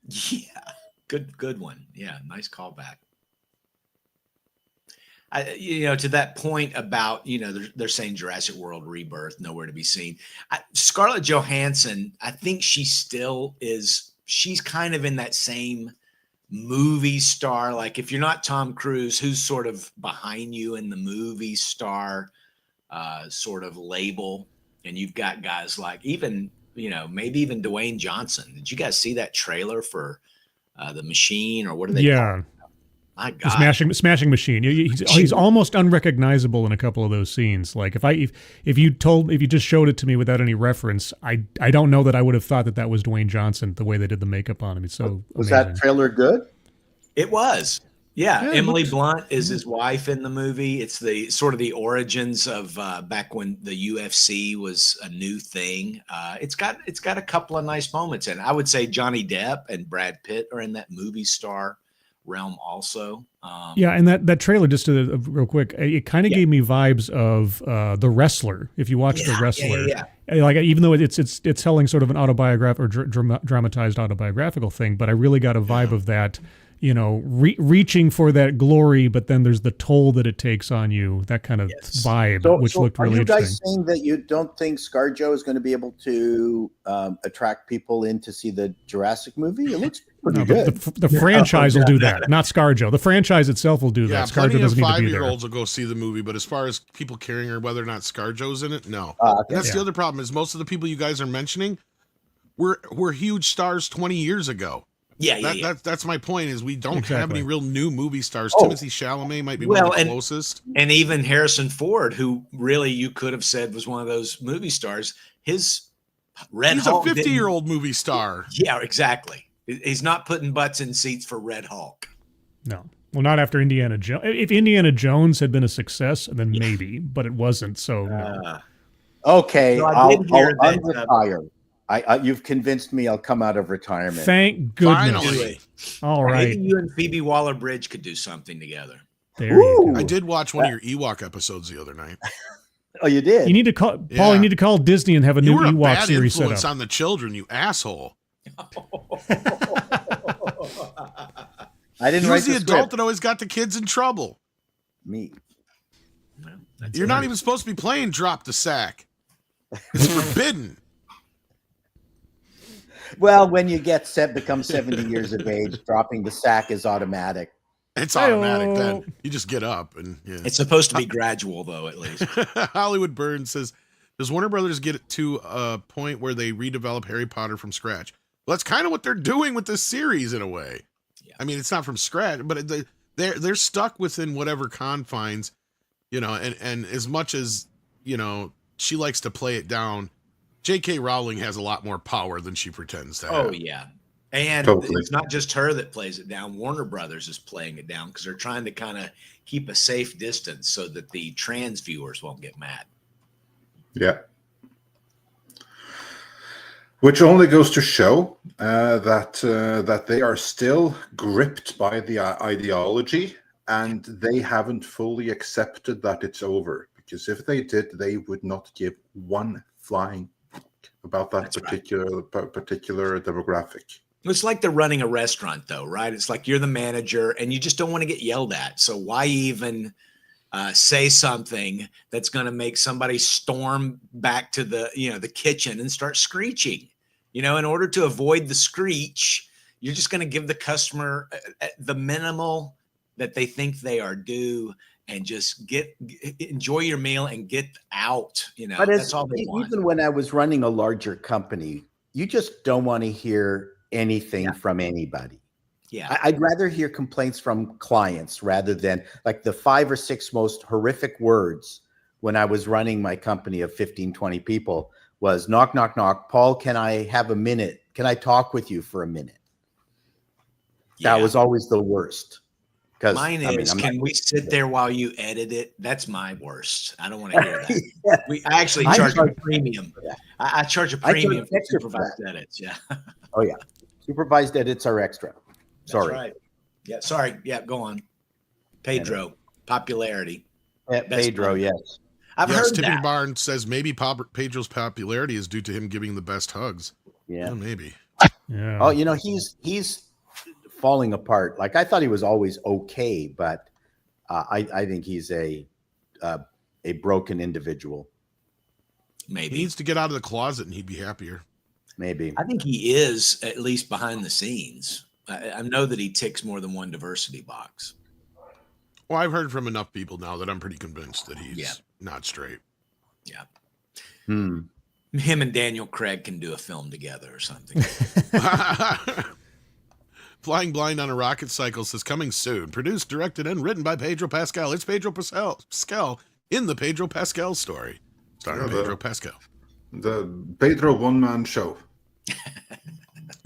Yeah, good one. Yeah, nice callback. To that point about, they're saying Jurassic World Rebirth, nowhere to be seen. Scarlett Johansson, I think she still is. She's kind of in that same movie star. Like if you're not Tom Cruise, who's sort of behind you in the movie star sort of label? And you've got guys like even, maybe even Dwayne Johnson. Did you guys see that trailer for The Machine, or what do they call Yeah. it? My The God. smashing machine. He's almost unrecognizable in a couple of those scenes. Like if you just showed it to me without any reference, I don't know that I would have thought that was Dwayne Johnson the way they did the makeup on him. It's so Was amazing. that trailer good? It was. Yeah, Yeah, it Emily looks- Blunt is his wife in the movie. It's the sort of the origins of back when the UFC was a new thing. It's got a couple of nice moments, and I would say Johnny Depp and Brad Pitt are in that movie star realm also. Yeah, and that trailer, just to real quick, it kind of Yeah. gave me vibes of The Wrestler. If you watch The Wrestler, like even though it's telling sort of an autobiographical or dramatized autobiographical thing, but I really got a vibe of that. Reaching for that glory, but then there's the toll that it takes on you. That kind of vibe, which looked really Are you interesting. guys saying that you don't think ScarJo is going to be able to attract people in to see the Jurassic movie? It looks pretty No, good. the franchise will do that, not ScarJo. The franchise itself will do Yeah, that. plenty ScarJo of doesn't need to be there. 5-year-olds will go see the movie, but as far as people caring or whether or not ScarJo's in it, no. Okay. And that's the Yeah. other problem is most of the people you guys are mentioning were huge stars 20 years ago. That's my point is we don't have any real new movie stars. Timothy Chalamet might be one of the closest. And even Harrison Ford, who really you could have said was one of those movie stars, his Red He's Hulk a 50-year-old movie star. Yeah, exactly. He's not putting butts in seats for Red Hulk. No. Well, not after Indiana Jones. If Indiana Jones had been a success, then maybe, but it wasn't. So no. Okay, So I I'll did hear that, unretire. You've convinced me. I'll come out of retirement. Thank goodness. Finally. All right. Maybe you and Phoebe Waller-Bridge could do something together. There you go. I did watch one of your Ewok episodes the other night. Oh, you did? You need to call Paul. Yeah. You need to call Disney and have a You new were a Ewok bad series set influence up. on the children, you asshole. I didn't He write was the the adult script. that always got the kids in trouble. Me. You're not even supposed to be playing drop the sack. It's forbidden. Well, when you become 70 years of age, dropping the sack is automatic. It's automatic then. You just get up and yeah. It's supposed to be gradual, though, at least. Hollywood Burns says, does Warner Brothers get to a point where they redevelop Harry Potter from scratch? Well, that's kind of what they're doing with this series in a way. Yeah. I mean, it's not from scratch, but they're stuck within whatever confines, and as much as, she likes to play it down, J.K. Rowling has a lot more power than she pretends to have. Oh, yeah. And Totally. it's not just her that plays it down. Warner Brothers is playing it down because they're trying to kind of keep a safe distance so that the trans viewers won't get mad. Yeah. Which only goes to show that they are still gripped by the ideology, and they haven't fully accepted that it's over. Because if they did, they would not give one flying fuck about that That's right. particular demographic. It's like they're running a restaurant, though, right? It's like you're the manager and you just don't want to get yelled at. So why even say something that's going to make somebody storm back to the kitchen and start screeching? In order to avoid the screech, you're just going to give the customer the minimal that they think they are due and just enjoy your meal and get out. But that's all they want. even when I was running a larger company, you just don't want to hear anything from anybody. Yeah. I'd rather hear complaints from clients rather than like the 5 or 6 most horrific words when I was running my company of 15, 20 people was knock, knock, knock. Paul, can I have a minute? Can I talk with you for a minute? Yeah. That was always the worst. Mine is, can we sit there while you edit it? That's my worst. I don't want to hear that. Yeah. I actually I charge a charge- premium. Yeah. I charge a I charge premium for extra for supervised edits. Yeah. Oh yeah, supervised edits are extra. Sorry, That's right. Yeah. Sorry. Yeah. Go on. Pedro. Popularity. Best Pedro. friend. Yes, I've Yes, heard Tipping that. Barnes says maybe Pedro's popularity is due to him giving the best hugs. yeah. Maybe. Yeah. Oh, he's falling apart. Like I thought he was always okay, but I think he's a broken individual. He Maybe. needs to get out of the closet and he'd be happier. Maybe. I think he is, at least behind the scenes. I know that he ticks more than one diversity box. Well, I've heard from enough people now that I'm pretty convinced that he's Yeah. not straight. Yeah. Hmm. Him and Daniel Craig can do a film together or something. Flying Blind on a Rocket Cycle says coming soon. Produced, directed, and written by Pedro Pascal. It's Pedro Pascal in the Pedro Pascal story. Starring Pedro Pascal. The Pedro one-man show.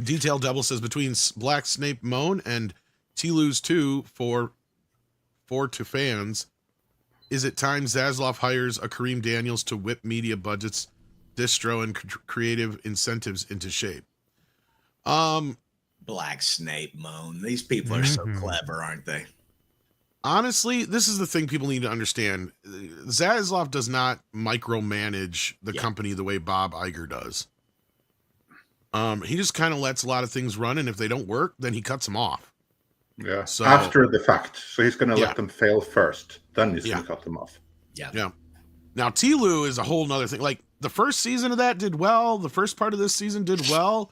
Detail Devil says between Black Snape Moan and T-Lose 2 for to fans, is it time Zaslav hires a Kareem Daniels to whip media budgets, distro, and creative incentives into shape? Black Snape Moan. These people are so clever, aren't they? Honestly, this is the thing people need to understand. Zaslav does not micromanage the company the way Bob Iger does. He just kind of lets a lot of things run, and if they don't work, then he cuts them off. Yeah. So, after the fact. So he's going to let them fail first. Then he's going to cut them off. Yeah. Now, T-Lou is a whole nother thing. Like, the first season of that did well. The first part of this season did well.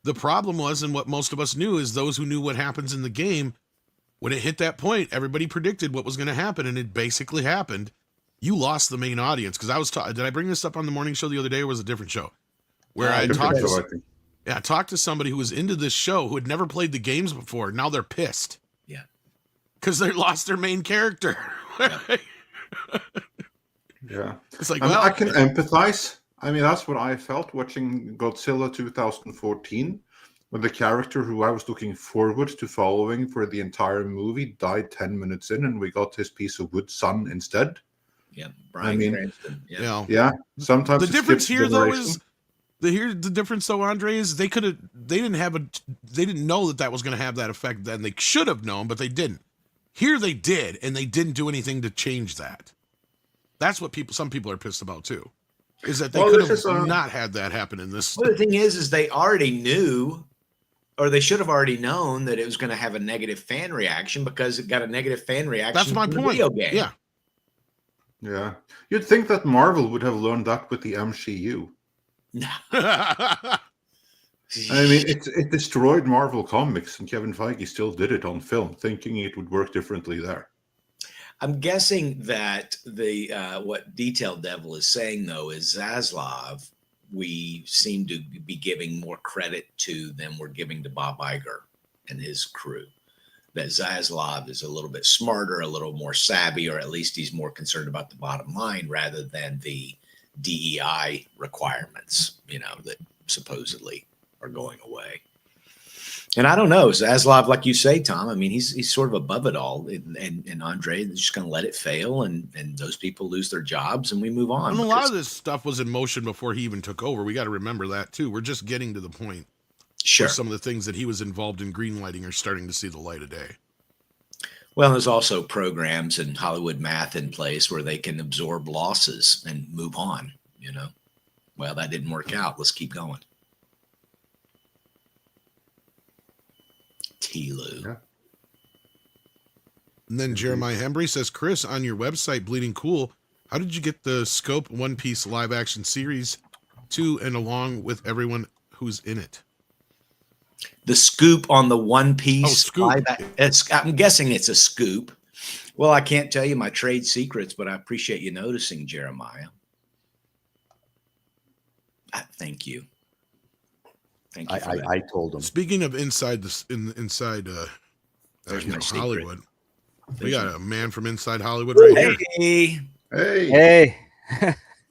The problem was, and what most of us knew, is those who knew what happens in the game, when it hit that point, everybody predicted what was going to happen, and it basically happened. You lost the main audience. Because I was did I bring this up on the morning show the other day, or was it a different show? Where I talked to somebody who was into this show who had never played the games before. Now they're pissed. Yeah. Because they lost their main character. Yeah. It's like, I can empathize. I mean, that's what I felt watching Godzilla 2014, when the character who I was looking forward to following for the entire movie died 10 minutes in, and we got his piece of wood son instead. Yeah. Brian Cranston. Yeah. Sometimes the difference here, though, is the difference, though, Andre, is they didn't know that was going to have that effect then. They should have known, but they didn't. Here they did, and they didn't do anything to change that. That's what some people are pissed about too, is that they could have not had that happen in this. Well, the thing is they already knew, or they should have already known that it was going to have a negative fan reaction because it got a negative fan reaction. That's my point. Video game. Yeah. Yeah. You'd think that Marvel would have learned that with the MCU. No. I mean, it destroyed Marvel Comics, and Kevin Feige still did it on film, thinking it would work differently there. I'm guessing that the what Detail Devil is saying, though, is Zaslav, we seem to be giving more credit to than we're giving to Bob Iger and his crew. That Zaslav is a little bit smarter, a little more savvy, or at least he's more concerned about the bottom line rather than the DEI requirements, that supposedly are going away. And I don't know, Zaslav, like you say, Tom, I mean, he's sort of above it all. And Andre is just going to let it fail, and those people lose their jobs, and we move on. And a lot of this stuff was in motion before he even took over. We got to remember that, too. We're just getting to the point where some of the things that he was involved in greenlighting are starting to see the light of day. Well, there's also programs and Hollywood math in place where they can absorb losses and move on, Well, that didn't work out. Let's keep going. T-Lou. Yeah. And then Jeremiah Hembry says, Chris, on your website, Bleeding Cool, how did you get the Scope One Piece live action series to and along with everyone who's in it? The scoop on the One Piece. Oh, scoop. I'm guessing it's a scoop. Well, I can't tell you my trade secrets, but I appreciate you noticing, Jeremiah. Thank you. Thank you. I told him. Speaking of inside Hollywood, we got a man from inside Hollywood right here. Hey.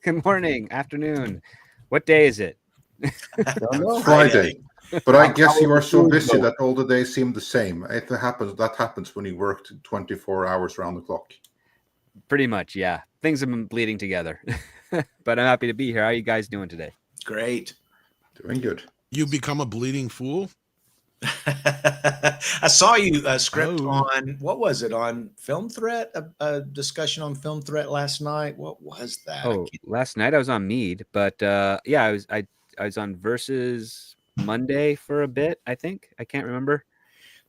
Good morning, afternoon. What day is it? Friday. But I guess you are so busy that all the days seem the same. That happens when you work 24 hours around the clock. Pretty much, yeah. Things have been bleeding together. But I'm happy to be here. How are you guys doing today? Great. Doing good. You become a bleeding fool? I saw you script on, what was it, on Film Threat? A discussion on Film Threat last night. What was that? Oh, last night I was on Mead, but yeah, I was on Versus Monday for a bit, I think. I can't remember.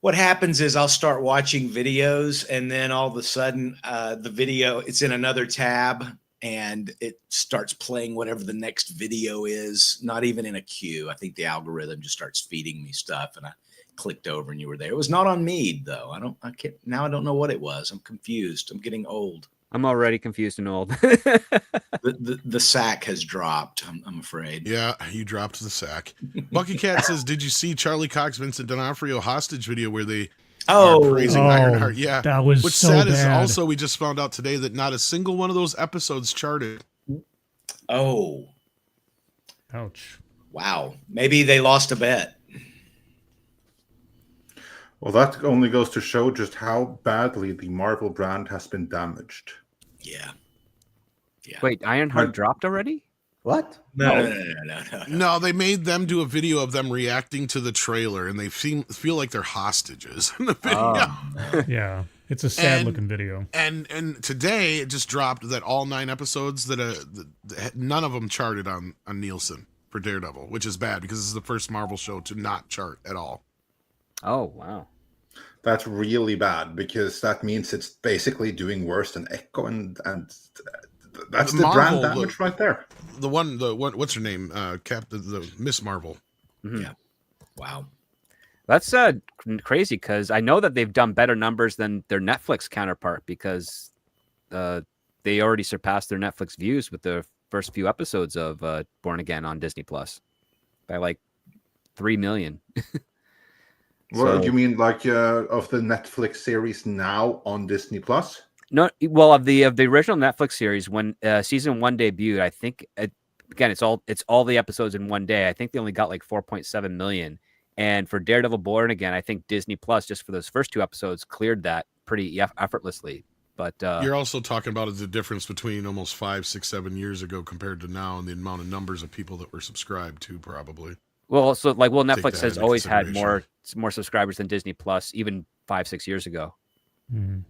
What happens is I'll start watching videos, and then all of a sudden the video, it's in another tab, and it starts playing whatever the next video is, not even in a queue. I think the algorithm just starts feeding me stuff, and I clicked over and you were there. It was not on Mead though. I don't know what it was. I'm confused. I'm getting old. I'm already confused and old. The sack has dropped. I'm afraid. Yeah, you dropped the sack. Bucky Cat says, "Did you see Charlie Cox, Vincent D'Onofrio hostage video where they are praising Ironheart?" Yeah, that was what's so sad bad. is also we just found out today that not a single one of those episodes charted. Oh, Ouch. wow. Maybe they lost a bet. Well, that only goes to show just how badly the Marvel brand has been damaged. Yeah. Wait, Ironheart dropped already? What? No. No, they made them do a video of them reacting to the trailer, and they feel like they're hostages in the video. Yeah, it's a sad And- looking video. And today it just dropped that all 9 episodes that none of them charted on Nielsen for Daredevil, which is bad because this is the first Marvel show to not chart at all. Oh, wow. That's really bad because that means it's basically doing worse than Echo, and that's the Marvel, brand damage right there. The one, what's her name? The Miss Marvel. Mhm. Yeah. Wow. That's crazy because I know that they've done better numbers than their Netflix counterpart because they already surpassed their Netflix views with the first few episodes of Born Again on Disney Plus by like 3 million. What do you mean, like of the Netflix series now on Disney Plus? No, well, of the original Netflix series when season 1 debuted, I think again it's all the episodes in one day. I think they only got like 4.7 million. And for Daredevil Born Again, I think Disney Plus just for those first 2 episodes cleared that pretty effortlessly. But You're also talking about the difference between almost 5, 6, 7 years ago compared to now, and the amount of numbers of people that were subscribed to, probably. well, so like that Netflix has into always had consideration. more subscribers than Disney Plus, even 5, 6 years ago. Mhm.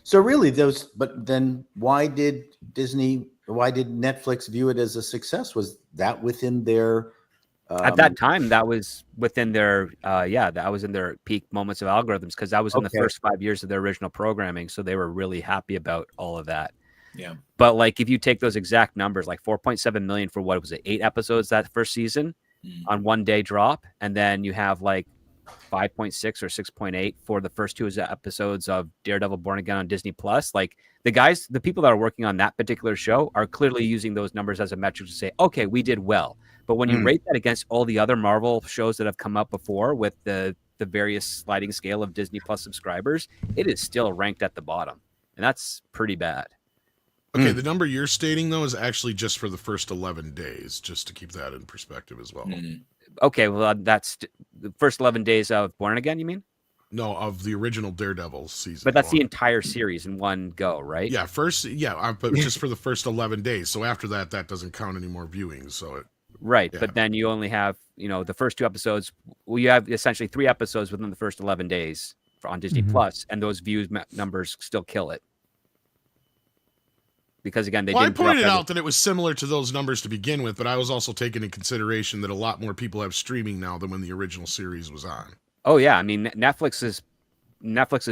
So really, but then why did Netflix view it as a success? Was that within their At that time, that was within their that was in their peak moments of algorithms because that was in the Okay. first 5 years of their original programming. So they were really happy about all of that. Yeah. But like if you take those exact numbers, like 4.7 million for what was it, 8 episodes that first season Mm. on one day drop, and then you have like 5.6 or 6.8 for the first 2 episodes of Daredevil Born Again on Disney Plus. Like the people that are working on that particular show are clearly using those numbers as a metric to say, okay, we did well. But when you rate that against all the other Marvel shows that have come up before with the various sliding scale of Disney Plus subscribers, it is still ranked at the bottom. And that's pretty bad. Okay, the number you're stating, though, is actually just for the first 11 days, just to keep that in perspective as well. Mm. Okay, well, that's the first 11 days of Born Again, you mean? No, of the original Daredevil season. But that's the one. entire series in one go, right? Yeah, but just for the first 11 days. So after that doesn't count any more viewings. So Right, Yeah. but then you only have, the first 2 episodes. Well, you have essentially 3 episodes within the first 11 days on Disney Mhm. Plus, and those views numbers still kill it. Because again, they I didn't drop pointed every- out that it was similar to those numbers to begin with, but I was also taking in consideration that a lot more people have streaming now than when the original series was on. Oh yeah, I mean Netflix's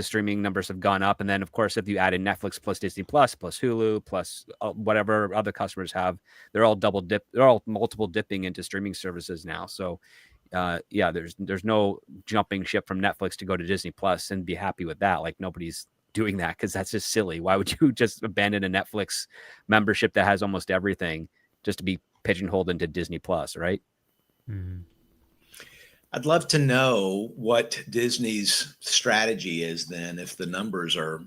streaming numbers have gone up, and then of course if you add in Netflix plus Disney Plus plus Hulu plus whatever other customers have, they're all multiple dipping into streaming services now. So there's no jumping ship from Netflix to go to Disney Plus and be happy with that. Like nobody's doing that because that's just silly. Why would you just abandon a Netflix membership that has almost everything just to be pigeonholed into Disney Plus, right? Mhm. I'd love to know what Disney's strategy is then if the numbers are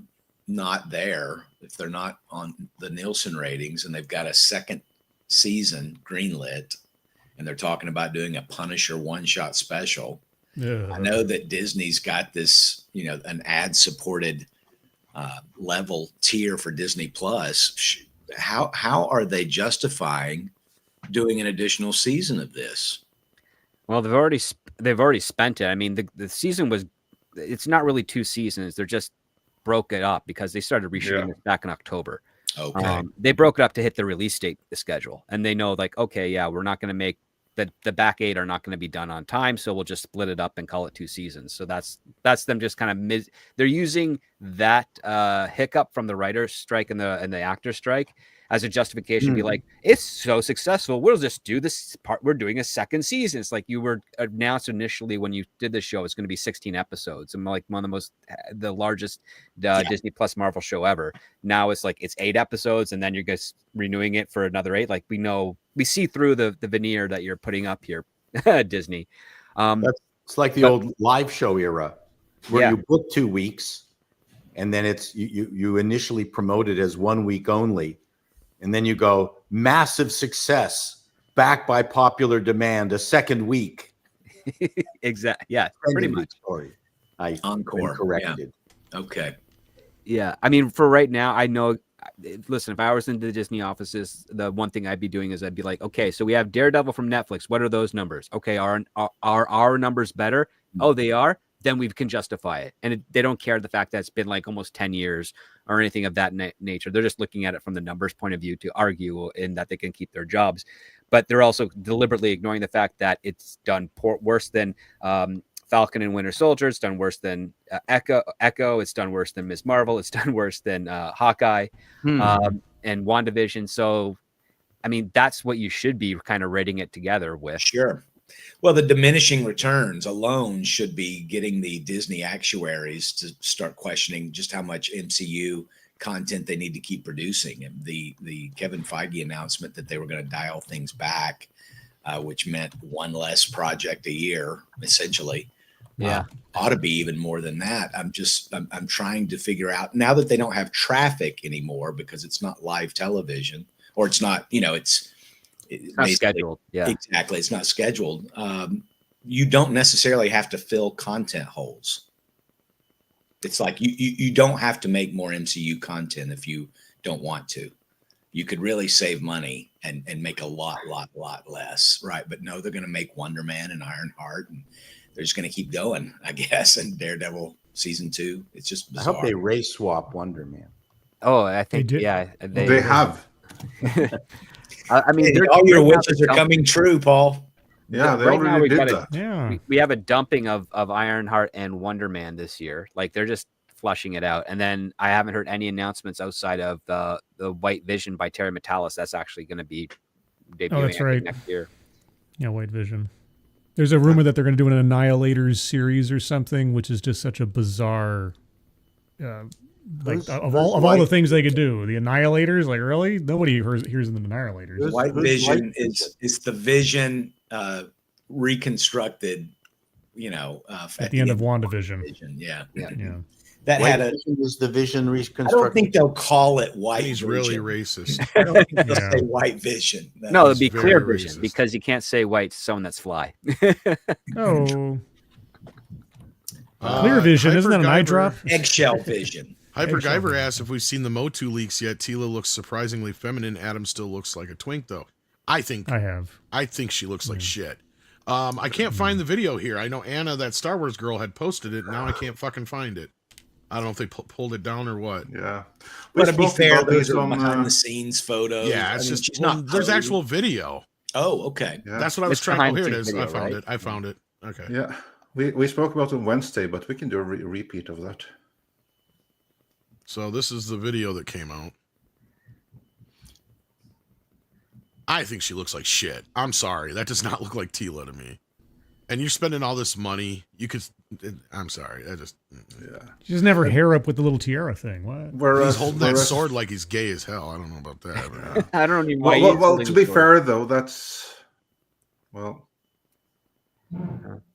not there, if they're not on the Nielsen ratings and they've got a second season greenlit and they're talking about doing a Punisher one-shot special. Yeah. I know that Disney's got this, an ad-supported level tier for Disney Plus. How are they justifying doing an additional season of this? Well, they've already spent it. I mean, the season it's not really 2 seasons. They're just broke it up because they started reshooting this back in October. Okay. They broke it up to hit the release date, the schedule, and they know like, okay, yeah, we're not going to make the back 8 are not going to be done on time, so we'll just split it up and call it 2 seasons. So that's them just kind of they're using that hiccup from the writer's strike and the actor's strike as a justification, be like, it's so successful, we'll just do this part. We're doing a second season. It's like you were announced initially when you did the show, it's going to be 16 episodes and like one of the largest Disney Plus Marvel show ever. Now it's like it's 8 episodes, and then you're guys renewing it for another 8. Like we see through the veneer that you're putting up here, Disney. It's like the old live show era, where you book 2 weeks, and then it's you initially promote it as 1 week only, and then you go massive success, backed by popular demand, a second week. Exactly. Yeah, pretty much. Story. Encore. Corrected. Yeah. Okay. Yeah, I mean, for right now, I know. Listen, if I was in the Disney offices, the one thing I'd be doing is I'd be like, okay, so we have Daredevil from Netflix. What are those numbers? Okay, are our numbers better? Oh, they are. Then we can justify it. And they don't care the fact that it's been like almost 10 years or anything of that nature. They're just looking at it from the numbers point of view to argue in that they can keep their jobs. But they're also deliberately ignoring the fact that it's done worse than Falcon and Winter Soldier. It's done worse than Echo. It's done worse than Ms. Marvel. It's done worse than Hawkeye and WandaVision. So, I mean, that's what you should be kind of rating it together with. Sure. Well, the diminishing returns alone should be getting the Disney actuaries to start questioning just how much MCU content they need to keep producing. And the Kevin Feige announcement that they were going to dial things back, which meant one less project a year, essentially. Yeah. Ought to be even more than that. I'm trying to figure out, now that they don't have traffic anymore because it's not live television, or it's not, it's not scheduled. Yeah, exactly. It's not scheduled. You don't necessarily have to fill content holes. It's like you don't have to make more MCU content if you don't want to. You could really save money and make a lot less, right? But no, they're going to make Wonder Man and Ironheart, and they're just going to keep going, I guess. And Daredevil season 2, it's just bizarre. I hope they race swap Wonder Man. Oh, I think They They have. I mean, Hey, all your wishes are coming true, Paul. Yeah, they right now already we did got that. Yeah. we have a dumping of Ironheart and Wonder Man this year. Like they're just flushing it out. And then I haven't heard any announcements outside of the White Vision by Terry Metalis. That's actually going to be debuting that's right. next year. Yeah, White Vision. There's a rumor that they're going to do an Annihilators series or something, which is just such a bizarre. Of all the things they could do, the Annihilators, like really, nobody hears of the Annihilators. White Vision is the Vision reconstructed, At the end of WandaVision. Yeah. That White Vision is the Vision I reconstructed. don't think they'll call it White He's Vision. really racist. I don't think they'll say White Vision. No, it'd be very Clear Vision racist. because you can't say white to someone that's fly. Oh, Clear Vision, isn't that an eye drop? Eggshell Vision. Hyper Guyver asked if we've seen the Motu leaks yet. Tila looks surprisingly feminine. Adam still looks like a twink, though. I have. I think she looks like shit. I can't find the video here. I know Anna, that Star Wars girl, had posted it. Now I can't fucking find it. I don't know if they pulled it down or what. Yeah. But to be spoke fair, about those this are on, behind the scenes photos. Yeah, it's she's just not. there's posing. actual video. Oh, okay. Yeah. That's what I was It's trying. behind Oh, here it the is. video, I found right? it. I found it. Okay. Yeah. We spoke about it on Wednesday, but we can do a repeat of that. So this is the video that came out. I think she looks like shit. I'm sorry. That does not look like Tila to me. And you're spending all this money. You could. I'm sorry. Yeah. She doesn't have her hair up with the little tiara thing. What? He's holding that sword like he's gay as hell. I don't know about that. I don't even know. Well, to be fair, though, that's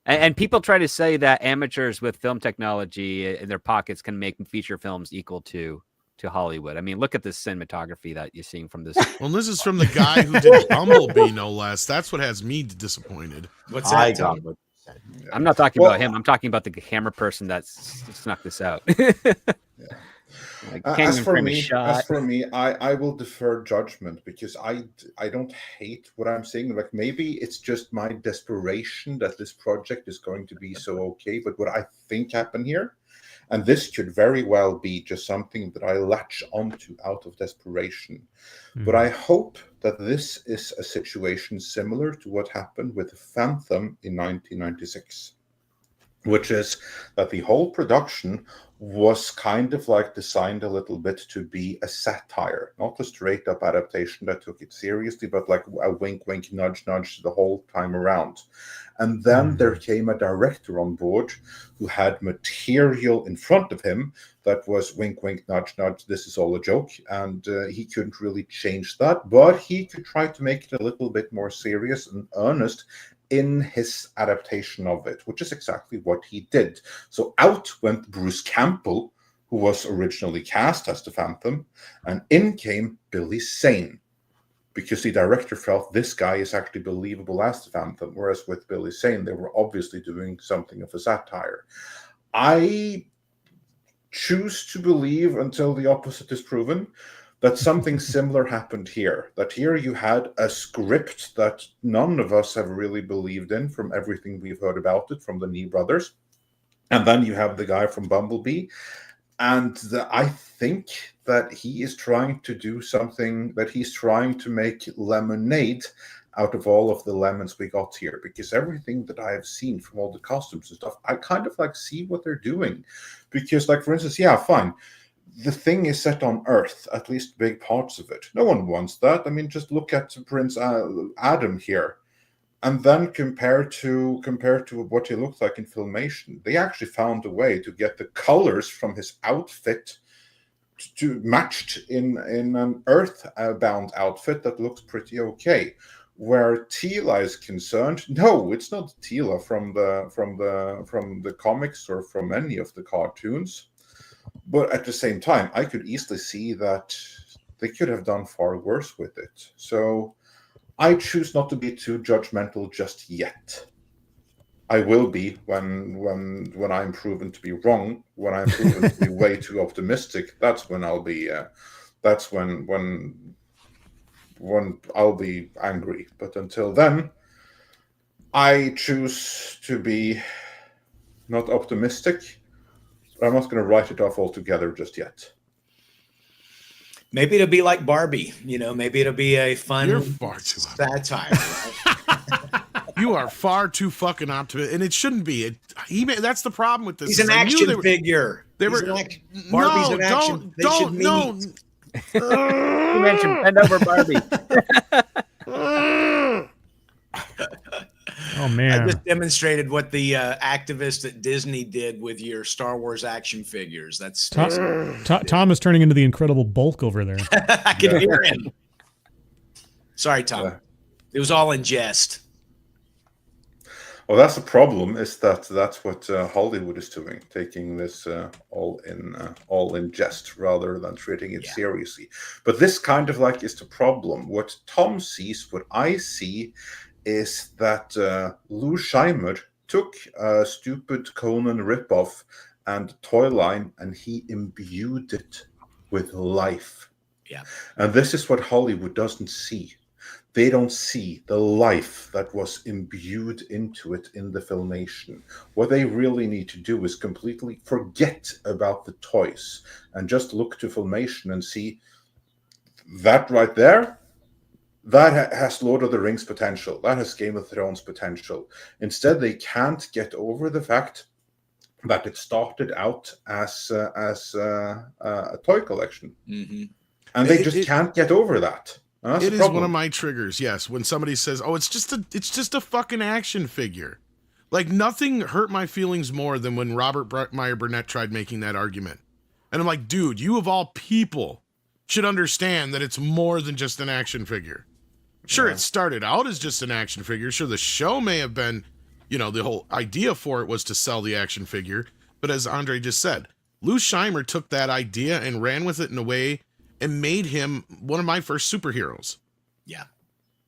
And people try to say that amateurs with film technology in their pockets can make feature films equal to Hollywood. I mean, look at this cinematography that you're seeing from this. Well, this is from the guy who did Bumblebee, no less. That's what has me disappointed. What's that? got it. I'm not talking about him. I'm talking about the camera person that snuck this out. Like, as for me, I will defer judgment because I don't hate what I'm saying. Like maybe it's just my desperation that this project is going to be so okay. But what I think happened here, and this could very well be just something that I latch onto out of desperation. But I hope that this is a situation similar to what happened with Phantom in 1996, which is that the whole production was kind of like designed a little bit to be a satire, not a straight up adaptation that took it seriously, but like a wink, wink, nudge, nudge the whole time around. And then there came a director on board who had material in front of him that was wink, wink, nudge, nudge, this is all a joke. And he couldn't really change that, but he could try to make it a little bit more serious and earnest in his adaptation of it, which is exactly what he did. So out went Bruce Campbell, who was originally cast as the Phantom, and in came Billy Zane, because the director felt this guy is actually believable as the Phantom, whereas with Billy Zane, they were obviously doing something of a satire. I choose to believe, until the opposite is proven, that something similar happened here. That here you had a script that none of us have really believed in from everything we've heard about it from the Nee brothers. And then you have the guy from Bumblebee. And I think that he is trying to do something, that he's trying to make lemonade out of all of the lemons we got here. Because everything that I have seen from all the costumes and stuff, I kind of like see what they're doing. Because, like, for instance, yeah, fine. The thing is set on Earth, at least big parts of it. No one wants that. I mean, just look at Prince Adam here, and then compare to what he looked like in Filmation. They actually found a way to get the colors from his outfit to matched in an Earth-bound outfit that looks pretty okay. Where Tila is concerned, no, it's not Tila from the comics or from any of the cartoons. But at the same time, I could easily see that they could have done far worse with it. So I choose not to be too judgmental just yet. I will be when I'm proven to be wrong. When I'm proven to be way too optimistic, that's when I'll be. That's when I'll be angry. But until then, I choose to be not optimistic. I'm not going to write it off altogether just yet. Maybe it'll be like Barbie, maybe it'll be a fun You're far too satire. Right? You are far too fucking optimistic, and it shouldn't be. That's the problem with this. He's an action figure. Barbie's an action. No. You mentioned bend over Barbie. Oh man! I just demonstrated what the activists at Disney did with your Star Wars action figures. That's Tom is turning into the Incredible Bulk over there. I can hear him. Sorry, Tom. Yeah. It was all in jest. Well, that's the problem. Is that's what Hollywood is doing, taking this all in jest rather than treating it seriously. But this kind of like is the problem. What Tom sees, what I see, is that Lou Scheimer took a stupid Conan ripoff and toy line and he imbued it with life. Yeah. And this is what Hollywood doesn't see. They don't see the life that was imbued into it in the Filmation. What they really need to do is completely forget about the toys and just look to Filmation and see that right there. That has Lord of the Rings potential. That has Game of Thrones potential. Instead, they can't get over the fact that it started out as a toy collection, and they just can't get over that. It is one of my triggers. Yes, when somebody says, "Oh, it's just a fucking action figure," like nothing hurt my feelings more than when Robert Meyer Burnett tried making that argument, and I'm like, dude, you of all people should understand that it's more than just an action figure. Sure, it started out as just an action figure. Sure, the show may have been, the whole idea for it was to sell the action figure. But as Andre just said, Lou Scheimer took that idea and ran with it in a way and made him one of my first superheroes. Yeah.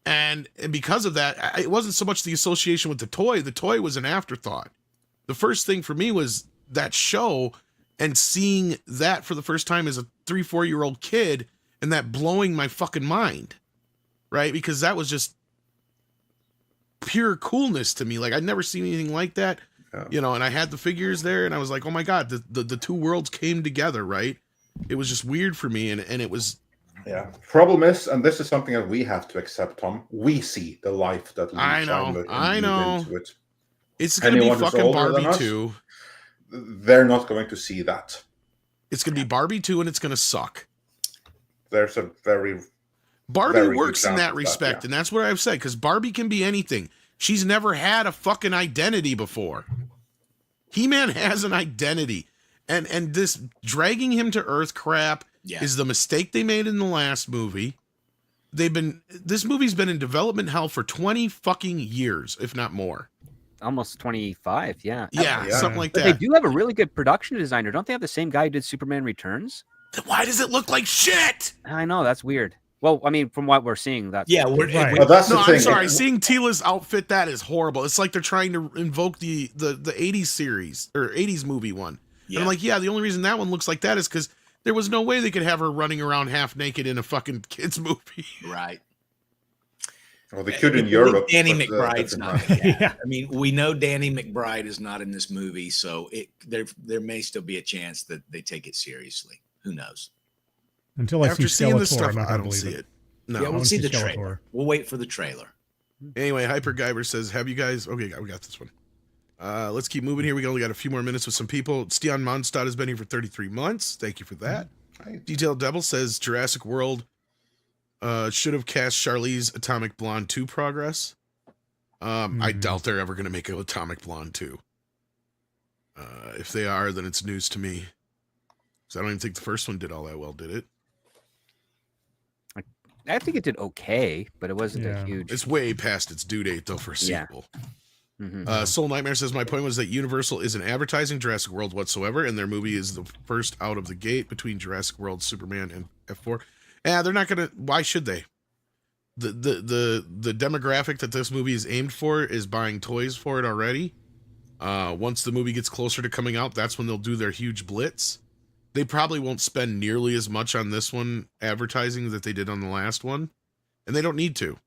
And because of that, it wasn't so much the association with the toy. The toy was an afterthought. The first thing for me was that show and seeing that for the first time as a 3-4-year-old kid and that blowing my fucking mind. Right? Because that was just pure coolness to me. Like I'd never seen anything like that, and I had the figures there and I was like, oh my God, the two worlds came together. Right. It was just weird for me. And it was, Problem is, and this is something that we have to accept, Tom, we see the life that I know. Into it. It's going to be fucking Barbie too. they're not going to see that. It's going to be Barbie 2 and it's going to suck. There's a very Barbie very good works in chance that of that, respect, yeah. and that's what I've said, because Barbie can be anything. She's never had a fucking identity before. He-Man has an identity. And this dragging him to Earth crap is the mistake they made in the last movie. This movie's been in development hell for 20 fucking years, if not more. Almost 25, yeah. Yeah, something like But that. they do have a really good production designer. Don't they have the same guy who did Superman Returns? Then why does it look like shit? I know, that's weird. Well, I mean, from what we're seeing, that's Right. Well, that's No, the I'm thing. sorry. Seeing Tila's outfit, that is horrible. It's like they're trying to invoke the 80s series or 80s movie one. And I'm like, yeah, the only reason that one looks like that is because there was no way they could have her running around half naked in a fucking kids movie. Right. Well, they could in Europe. Danny but, McBride's different not. time. Yeah. I mean, we know Danny McBride is not in this movie, so there may still be a chance that they take it seriously. Who knows? Until I After see seeing this Skeletor, stuff, I'm not I gonna don't believe see it. it. No. Yeah, we'll see the Skeletor. trailer. We'll wait for the trailer. Anyway, Hyper Guyver says, have you guys... Okay, we got this one. Let's keep moving here. We only got a few more minutes with some people. Stian Mondstad has been here for 33 months. Thank you for that. Detailed Devil says Jurassic World should have cast Charlize Atomic Blonde 2 progress. I doubt they're ever going to make an Atomic Blonde 2. If they are, then it's news to me. Because I don't even think the first one did all that well, did it? I think it did okay, but it wasn't a huge. It's way past its due date, though, for a sequel. Soul Nightmare says, my point was that Universal isn't advertising Jurassic World whatsoever, and their movie is the first out of the gate between Jurassic World, Superman, and F4. Yeah, they're not going to... Why should they? The demographic that this movie is aimed for is buying toys for it already. Once the movie gets closer to coming out, that's when they'll do their huge blitz. They probably won't spend nearly as much on this one advertising that they did on the last one, and they don't need to.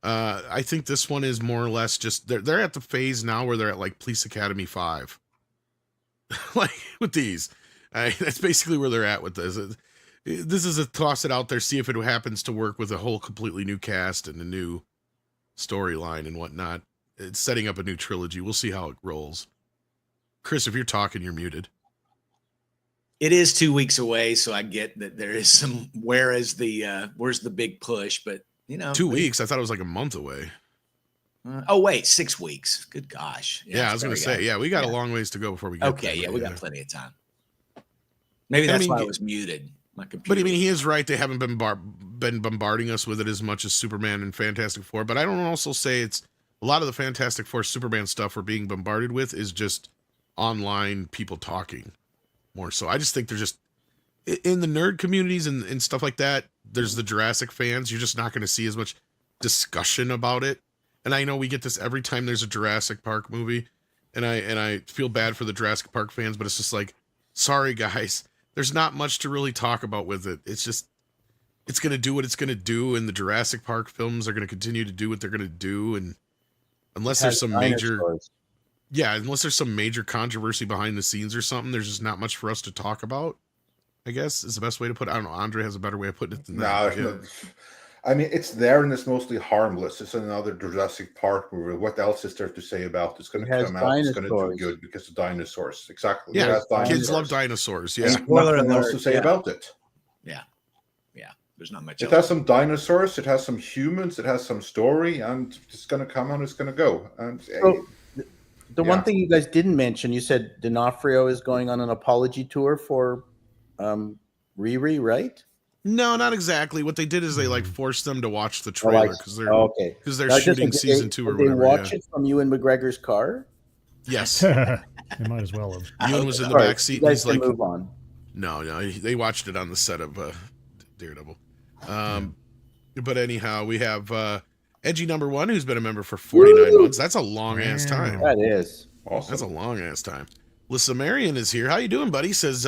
I think this one is more or less just they're at the phase now where they're at like Police Academy 5. Like with these. That's basically where they're at with this. This is a toss it out there, see if it happens to work with a whole completely new cast and a new storyline and whatnot. It's setting up a new trilogy. We'll see how it rolls. Chris, if you're talking, you're muted. It is 2 weeks away, so I get that there is some. Where's the big push? But 2 weeks. I thought it was like a month away. Oh wait, 6 weeks. Good gosh. Yeah, I was gonna say. We got a long ways to go before we get. Okay, there, yeah, we got plenty of time. Maybe that's why I was muted. My computer. But I mean, he is right. They haven't been bombarding us with it as much as Superman and Fantastic Four. But I don't also say it's a lot of the Fantastic Four Superman stuff we're being bombarded with is just online people talking more. So I just think they're just in the nerd communities and stuff like that. There's the Jurassic fans. You're just not going to see as much discussion about it. And I know we get this every time there's a Jurassic Park movie, and I feel bad for the Jurassic Park fans, but it's just like, sorry guys, there's not much to really talk about with it. It's just, it's going to do what it's going to do, and the Jurassic Park films are going to continue to do what they're going to do, and unless there's some major, unless there's some major controversy behind the scenes or something, there's just not much for us to talk about, I guess is the best way to put it. I don't know. Andre has a better way of putting it than that. No, I mean, it's there and it's mostly harmless. It's another Jurassic Park movie. What else is there to say about it? It's going to come out. It's going to do good because of dinosaurs. Exactly. Yeah, kids love dinosaurs. Yeah. There's nothing else to say about it. Yeah. There's not much. It has some dinosaurs. It has some humans. It has some story, and it's going to come and it's going to go. And the one thing you guys didn't mention, you said D'Onofrio is going on an apology tour for Riri, right? No, not exactly. What they did is they forced them to watch the trailer because they're shooting season 2 or whatever. They watch it from Ewan McGregor's car. Yes, they might as well have. Ewan was in the back seat. You guys can move on. No, they watched it on the set of Daredevil. But anyhow, we have Edgy number 1, who's been a member for 49 months. That's a long ass time. That is awesome. That's a long ass time. Lissa Marion is here. How you doing, buddy? Says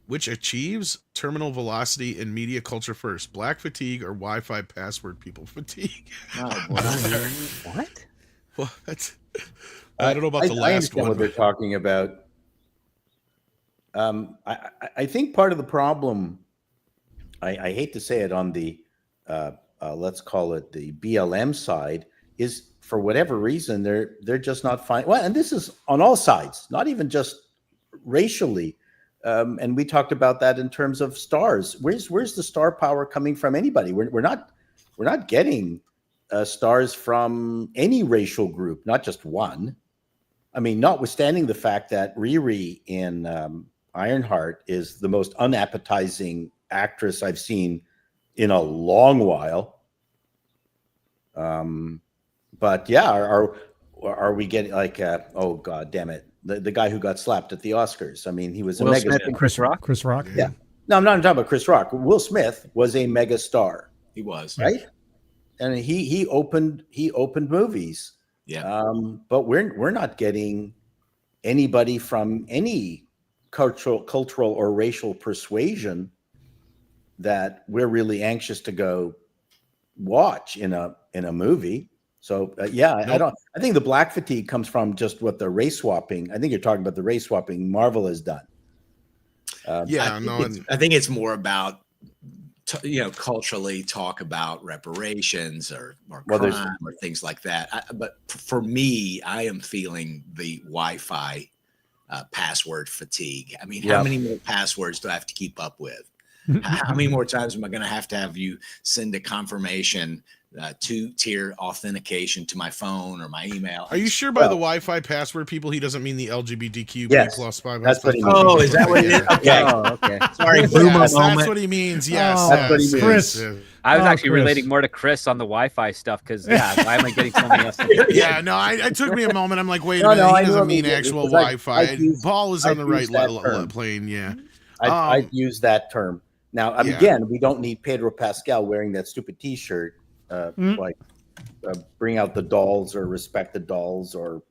which achieves terminal velocity in media culture first, black fatigue or Wi-Fi password people fatigue? What? What? I don't know about the last I understand one. what they're talking about. I think part of the problem, I hate to say it, on the let's call it the BLM side, is for whatever reason they're just not fine. Well, and this is on all sides, not even just racially. And we talked about that in terms of stars. Where's the star power coming from? Anybody? We're not getting stars from any racial group, not just one. I mean, notwithstanding the fact that Riri in Ironheart is the most unappetizing actress I've seen in a long while. But yeah, are we getting like oh god damn it, the guy who got slapped at the Oscars? I mean, he was a Will mega Smith and Chris Rock. Chris Rock. Yeah. No, I'm not talking about Chris Rock. Will Smith was a mega star, He was. right? And he opened movies. Yeah. But we're not getting anybody from any cultural or racial persuasion that we're really anxious to go watch in a movie. So I think the black fatigue comes from just what the race swapping. I think you're talking about the race swapping Marvel has done. I think it's more about culturally talk about reparations or crime or things like that. But for me, I am feeling the Wi-Fi password fatigue. I mean, how many more passwords do I have to keep up with? How many more times am I going to have you send a confirmation, two-tier authentication to my phone or my email? Are you sure by the Wi-Fi password, people, he doesn't mean the LGBTQ plus 5? That's what he means. Oh, is that what it is? Okay. Okay. Sorry. That's what he means. Yes. That's what he means. Chris. I was actually Chris. relating more to Chris on the Wi-Fi stuff because why am I getting so many SMSs? Yeah, no, it took me a moment. I'm like, wait a minute, he doesn't mean actual Wi-Fi. Paul is on the right plane. Yeah. I've used that term. Now, again, we don't need Pedro Pascal wearing that stupid T-shirt, bring out the dolls or respect the dolls or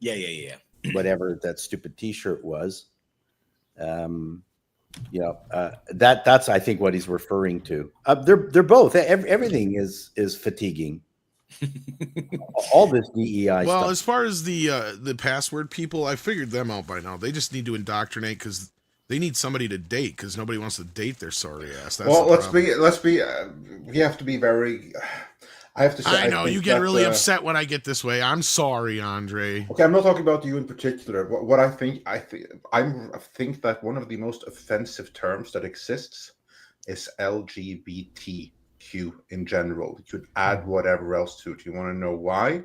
whatever that stupid T-shirt was. That's I think what he's referring to. They're both. Everything is fatiguing. All this DEI. Well, stuff. as far as the password people, I figured them out by now. They just need to indoctrinate because they need somebody to date because nobody wants to date their sorry ass. That's let's be. We have to be very. I have to say. I know you get really upset when I get this way. I'm sorry, Andre. Okay, I'm not talking about you in particular. What I think that one of the most offensive terms that exists is LGBTQ in general. You could add whatever else to it. You want to know why?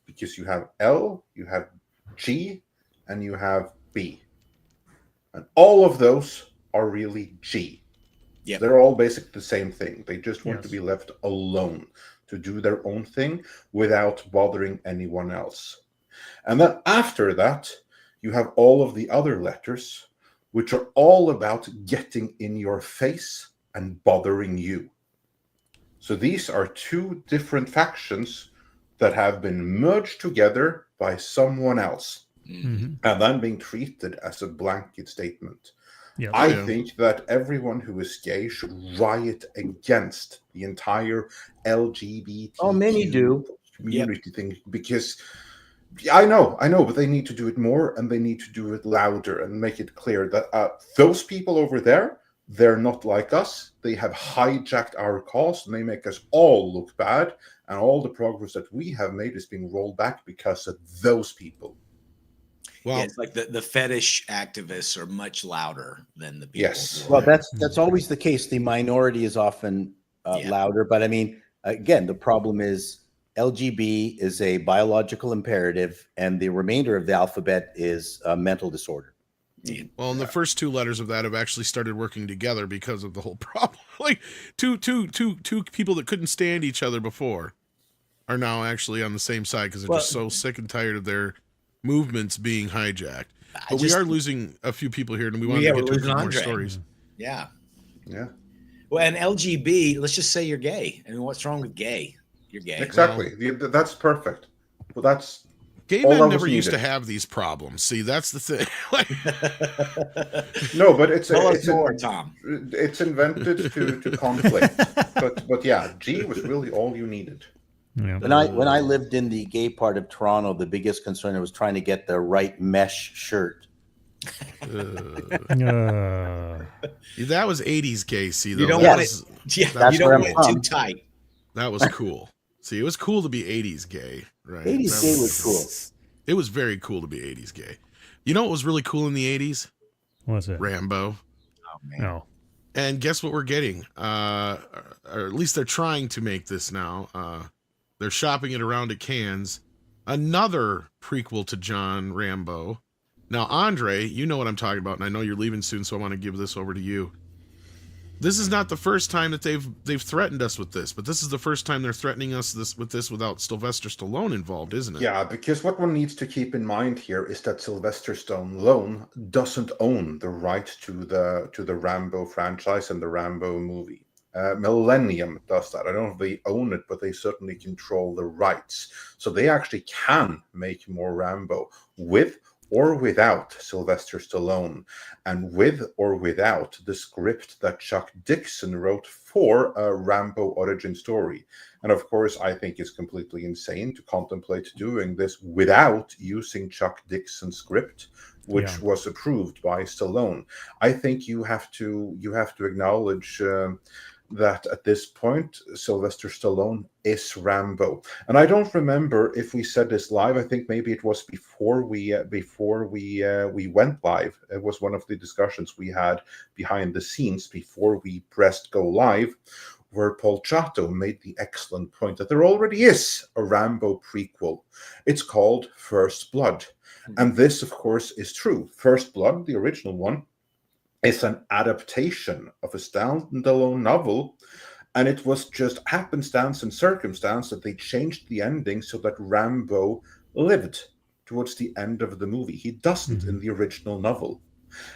Because you have L, you have G, and you have B. And all of those are really G. Yeah, they're all basically the same thing. They just want to be left alone to do their own thing without bothering anyone else. And then after that, you have all of the other letters, which are all about getting in your face and bothering you. So these are two different factions that have been merged together by someone else. And then being treated as a blanket statement. I think that everyone who is gay should riot against the entire LGBT community thing, because I know, but they need to do it more and they need to do it louder and make it clear that those people over there, they're not like us. They have hijacked our cause and they make us all look bad, and all the progress that we have made is being rolled back because of those people. Well, it's like the fetish activists are much louder than the people. Yes. Well, that's always the case. The minority is often louder, but I mean, again, the problem is LGB is a biological imperative, and the remainder of the alphabet is a mental disorder. Well, and the first two letters of that have actually started working together because of the whole problem. Like two people that couldn't stand each other before are now actually on the same side because they're just so sick and tired of their movements being hijacked. But we are losing a few people here, and we want to get to a few more stories. Yeah. Well, and LGB, let's just say you're gay. I mean, what's wrong with gay? You're gay. Exactly. That's perfect. Well, that's gay men never used to have these problems. See, that's the thing. No, but it's more, Tom. It's invented to conflict. But yeah, G was really all you needed. Yeah. When I lived in the gay part of Toronto, the biggest concern was trying to get the right mesh shirt. That was 80s gay, see, though. You don't want it. Yeah, you don't want it too tight. That was cool. See, it was cool to be 80s gay, right? 80s That gay was was cool. It was very cool to be 80s gay. You know what was really cool in the 80s? What's it? Rambo. Oh man. No. And guess what we're getting? Or at least they're trying to make this now. They're shopping it around at Cannes. Another prequel to John Rambo. Now, Andre, you know what I'm talking about, and I know you're leaving soon, so I want to give this over to you. This is not the first time that they've threatened us with this, but this is the first time they're threatening us with this without Sylvester Stallone involved, isn't it? Yeah, because what one needs to keep in mind here is that Sylvester Stallone doesn't own the right to the Rambo franchise and the Rambo movie. Millennium does that. I don't know if they own it, but they certainly control the rights. So they actually can make more Rambo with or without Sylvester Stallone, and with or without the script that Chuck Dixon wrote for a Rambo origin story. And of course, I think it's completely insane to contemplate doing this without using Chuck Dixon's script, which was approved by Stallone. I think you have to acknowledge that at this point, Sylvester Stallone is Rambo. And I don't remember if we said this live. I think maybe it was before we went live. It was one of the discussions we had behind the scenes before we pressed go live, where Paul Chato made the excellent point that there already is a Rambo prequel. It's called First Blood. And this, of course, is true. First Blood, the original one, is an adaptation of a standalone novel, and it was just happenstance and circumstance that they changed the ending so that Rambo lived towards the end of the movie. He doesn't in the original novel.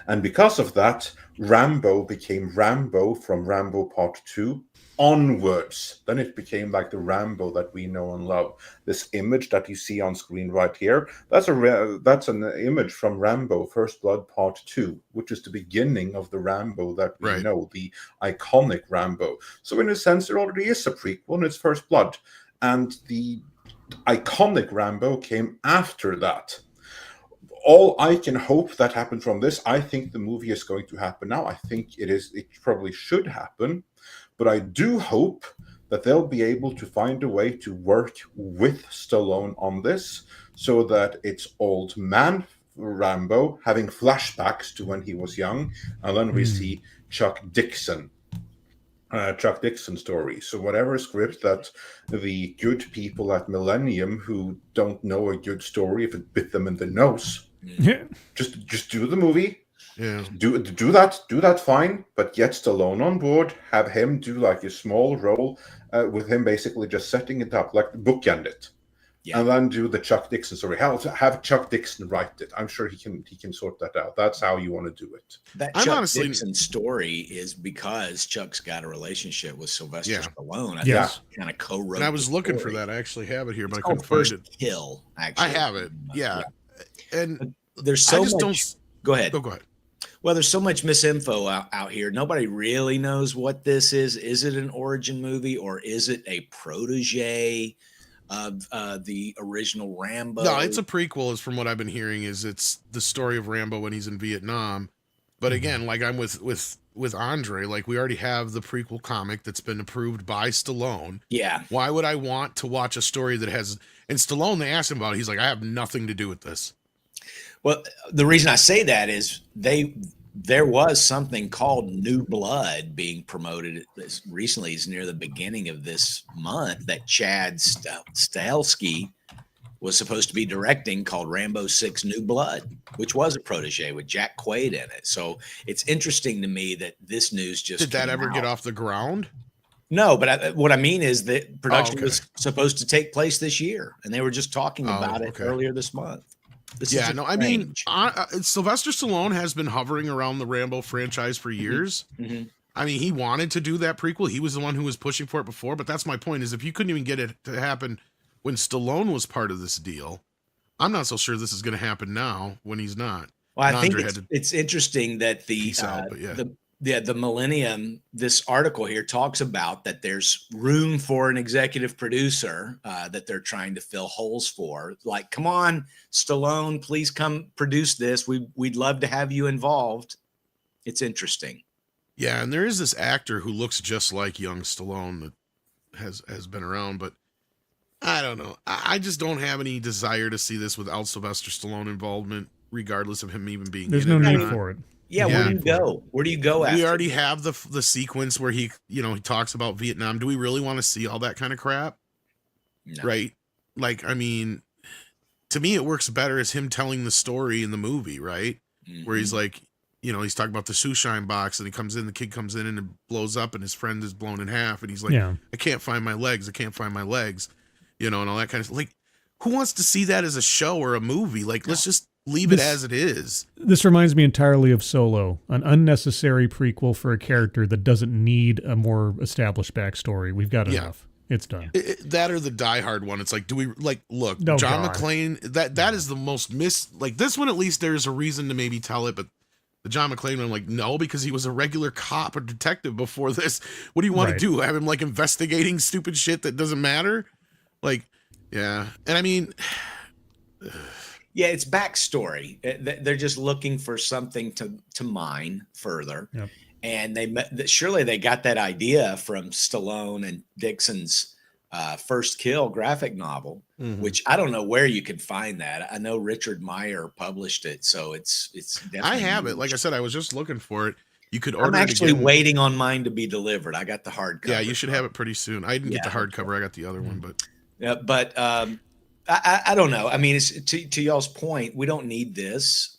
And because of that, Rambo became Rambo from Rambo Part 2 onwards. Then it became like the Rambo that we know and love. This image that you see on screen right here, that's an image from Rambo First Blood Part 2, which is the beginning of the Rambo that we know, the iconic Rambo. So in a sense, there already is a prequel, and it's First Blood. And the iconic Rambo came after that. All I can hope that happened from this, I think the movie is going to happen now. I think it probably should happen. But I do hope that they'll be able to find a way to work with Stallone on this so that it's old man Rambo having flashbacks to when he was young. And then we see Chuck Dixon story. So whatever script that the good people at Millennium who don't know a good story, if it bit them in the nose, just do the movie. Yeah. Do that fine, but get Stallone on board, have him do like a small role with him basically just setting it up, like bookend it. Yeah. And then do the Chuck Dixon story. Have Chuck Dixon write it. I'm sure he can sort that out. That's how you want to do it. That Chuck Dixon story is because Chuck's got a relationship with Sylvester Stallone. I think kind of co-wrote. And I was looking for that. I actually have it here, but I couldn't find it. Kill. Actually, I have it. Yeah. And there's so much. Go ahead. Go ahead. Well, there's so much misinfo out here. Nobody really knows what this is. Is it an origin movie or is it a protege of the original Rambo? No, it's a prequel, is from what I've been hearing. It's the story of Rambo when he's in Vietnam. But again, like I'm with Andre, like we already have the prequel comic that's been approved by Stallone. Yeah. Why would I want to watch a story that has? And Stallone, they asked him about it. He's like, I have nothing to do with this. Well, the reason I say that is there was something called New Blood being promoted as recently as near the beginning of this month that Chad Stahelski was supposed to be directing, called Rambo 6 New Blood, which was a protege with Jack Quaid in it. So it's interesting to me that this news just did that ever get off the ground? No, but what I mean is that production was supposed to take place this year, and they were just talking about it earlier this month. I mean, Sylvester Stallone has been hovering around the Rambo franchise for years. Mm-hmm. I mean, he wanted to do that prequel. He was the one who was pushing for it before. But that's my point: is if you couldn't even get it to happen when Stallone was part of this deal, I'm not so sure this is going to happen now when he's not. Well, I think it's interesting that the Millennium, this article here talks about that there's room for an executive producer that they're trying to fill holes for. Like, come on, Stallone, please come produce this. We'd love to have you involved. It's interesting. Yeah, and there is this actor who looks just like young Stallone that has been around, but I don't know. I just don't have any desire to see this without Sylvester Stallone involvement, regardless of him even being. There's in no it or need not. for it. Yeah, Yeah. where do you go? Where do you go after? We already have the sequence where he talks about Vietnam. Do we really want to see all that kind of crap? No. Right? Like, I mean, to me, it works better as him telling the story in the movie, right? Where he's like, he's talking about the Sushine box, and the kid comes in and it blows up, and his friend is blown in half, and he's like, Yeah. I can't find my legs, and all that kind of like. Who wants to see that as a show or a movie? Like, let's just leave it as it is. This reminds me entirely of Solo, an unnecessary prequel for a character that doesn't need a more established backstory. We've got enough. It's done. That or the Die Hard one. It's like, do we look? No, John God. McClane. That is the most like this one. At least there's a reason to maybe tell it, but the John McClane one, I'm like, no, because he was a regular cop or detective before this. What do you want to do? Have him like investigating stupid shit that doesn't matter? Like, yeah, and I mean. Yeah, it's backstory. They're just looking for something to mine further. Yep. And surely they got that idea from Stallone and Dixon's First Kill graphic novel, which I don't know where you can find that. I know Richard Meyer published it, so it's definitely. I have it. Like I said, I was just looking for it. You could order. I'm actually it again. waiting on mine to be delivered. I got the hardcover. Yeah, you should have it pretty soon. I didn't get the hardcover. I got the other one, but. Yeah, but I don't know. I mean, it's to y'all's point. We don't need this.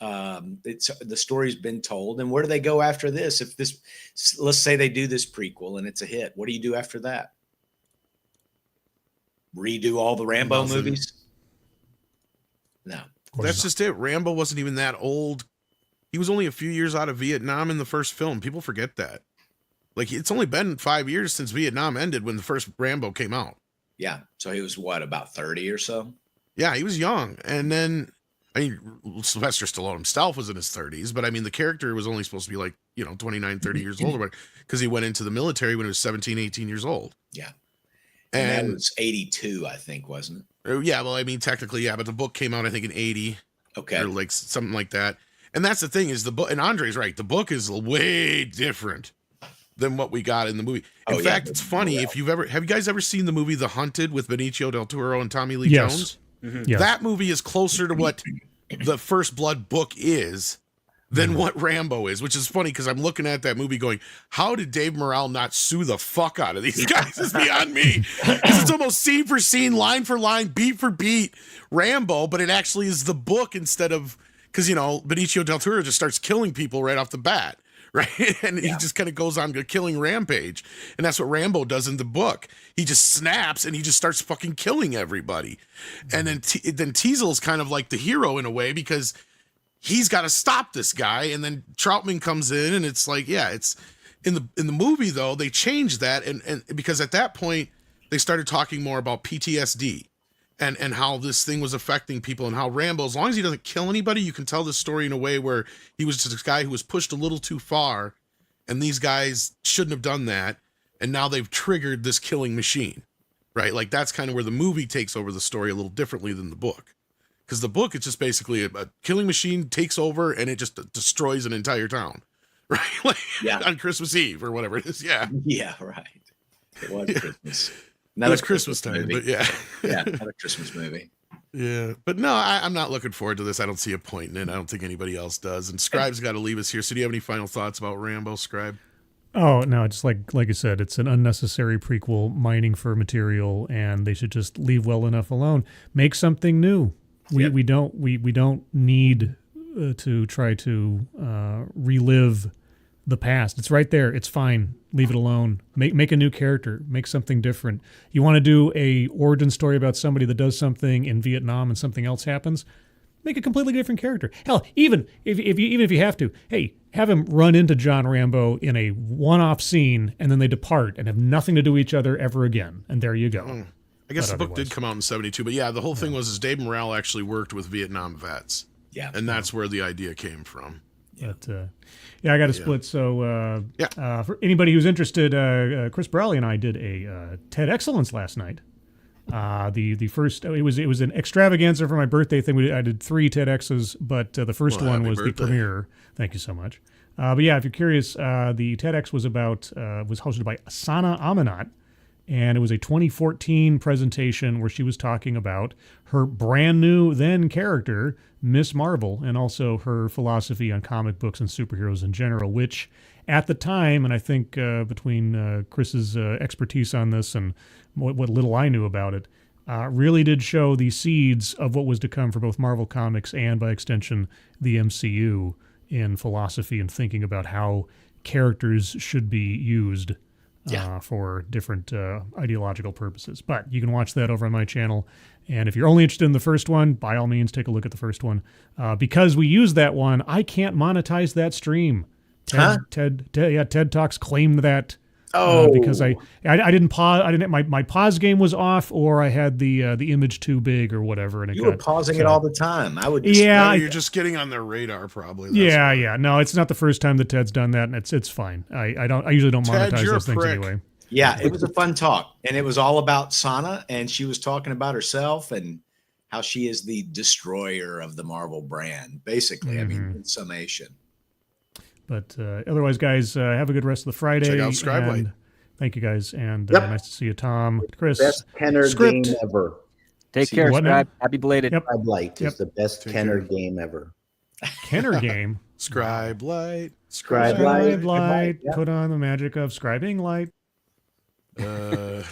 It's the story's been told, and where do they go after this? If this, let's say they do this prequel and it's a hit, what do you do after that? Redo all the Rambo movies? No, that's just it. Rambo wasn't even that old. He was only a few years out of Vietnam in the first film. People forget that. Like, it's only been 5 years since Vietnam ended when the first Rambo came out. Yeah. So he was what, about 30 or so? Yeah, he was young. And then, I mean, Sylvester Stallone himself was in his 30s, but I mean, the character was only supposed to be like, 29, 30 years old, because he went into the military when he was 17, 18 years old. Yeah. And that was 82, I think, wasn't it? Yeah, well, I mean, technically, yeah, but the book came out, I think, in 80. Okay. Or like something like that. And that's the thing is the book, and Andre's right, the book is way different than what we got in the movie. In fact, it's funny, have you guys ever seen the movie The Hunted with Benicio del Toro and Tommy Lee Jones? Yes. That movie is closer to what the First Blood book is than what Rambo is, which is funny because I'm looking at that movie going, how did Dave Morrell not sue the fuck out of these guys? It's beyond me. It's almost scene for scene, line for line, beat for beat Rambo, but it actually is the book instead of, because, Benicio del Toro just starts killing people right off the bat. Right. And he just kind of goes on a killing rampage. And that's what Rambo does in the book. He just snaps and he just starts fucking killing everybody. And then Teasel's kind of like the hero in a way because he's got to stop this guy. And then Troutman comes in and it's like, yeah, it's in the movie, though, they changed that. And because at that point, they started talking more about PTSD and how this thing was affecting people and how Rambo, as long as he doesn't kill anybody, you can tell this story in a way where he was just this guy who was pushed a little too far and these guys shouldn't have done that. And now they've triggered this killing machine, right? Like that's kind of where the movie takes over the story a little differently than the book. Because the book, it's just basically a killing machine takes over and it just destroys an entire town, right? Like on Christmas Eve or whatever it is. Yeah. Yeah, right. It was Christmas. It was Christmas time, movie. but yeah. Yeah, not a Christmas movie. Yeah, but no, I'm not looking forward to this. I don't see a point in it. I don't think anybody else does. And Scribe's got to leave us here. So do you have any final thoughts about Rambo, Scribe? Oh, no, just like you said, it's an unnecessary prequel mining for material, and they should just leave well enough alone. Make something new. We don't need to try to relive the past. It's right there. It's fine. Leave it alone. Make a new character. Make something different. You want to do a origin story about somebody that does something in Vietnam and something else happens? Make a completely different character. Hell, even if you have to, hey, have him run into John Rambo in a one-off scene, and then they depart and have nothing to do with each other ever again. And there you go. I guess the book did come out in 72, but yeah, the whole thing was Dave Morrell actually worked with Vietnam vets. Yeah. And that's where the idea came from. But I got a split. So for anybody who's interested, Chris Browley and I did a TED Excellence last night. The first it was an extravaganza for my birthday thing. I did 3 TEDx's, but the first one was the premiere. Thank you so much. But yeah, if you're curious, the TEDx was hosted by Asana Amanat, And it was a 2014 presentation where she was talking about her brand new then character, Miss Marvel, and also her philosophy on comic books and superheroes in general, which at the time, and I think between Chris's expertise on this and what little I knew about it, really did show the seeds of what was to come for both Marvel Comics and, by extension, the MCU in philosophy and thinking about how characters should be used for different ideological purposes. But you can watch that over on my channel. And if you're only interested in the first one, by all means, take a look at the first one. Because we use that one, I can't monetize that stream. Ted Talks claimed that. Because I didn't pause. I didn't. My pause game was off, or I had the image too big, or whatever. And You were pausing it all the time. I would. Just, you're just getting on their radar, probably. That's why. No, it's not the first time that Ted's done that, and it's fine. I usually don't monetize those things anyway. Yeah, it was a fun talk, and it was all about Sana, and she was talking about herself and how she is the destroyer of the Marvel brand, basically. Mm-hmm. I mean, in summation. But otherwise, guys, have a good rest of the Friday. Check out Scribe Light. Thank you, guys. And nice to see you, Tom, Chris. Best Kenner game ever. Take care, Scribe. Happy belated. Scribe Light is the best Kenner game ever. Kenner game? Scribe Light. Scribe Light. Yep. Put on the magic of scribing light.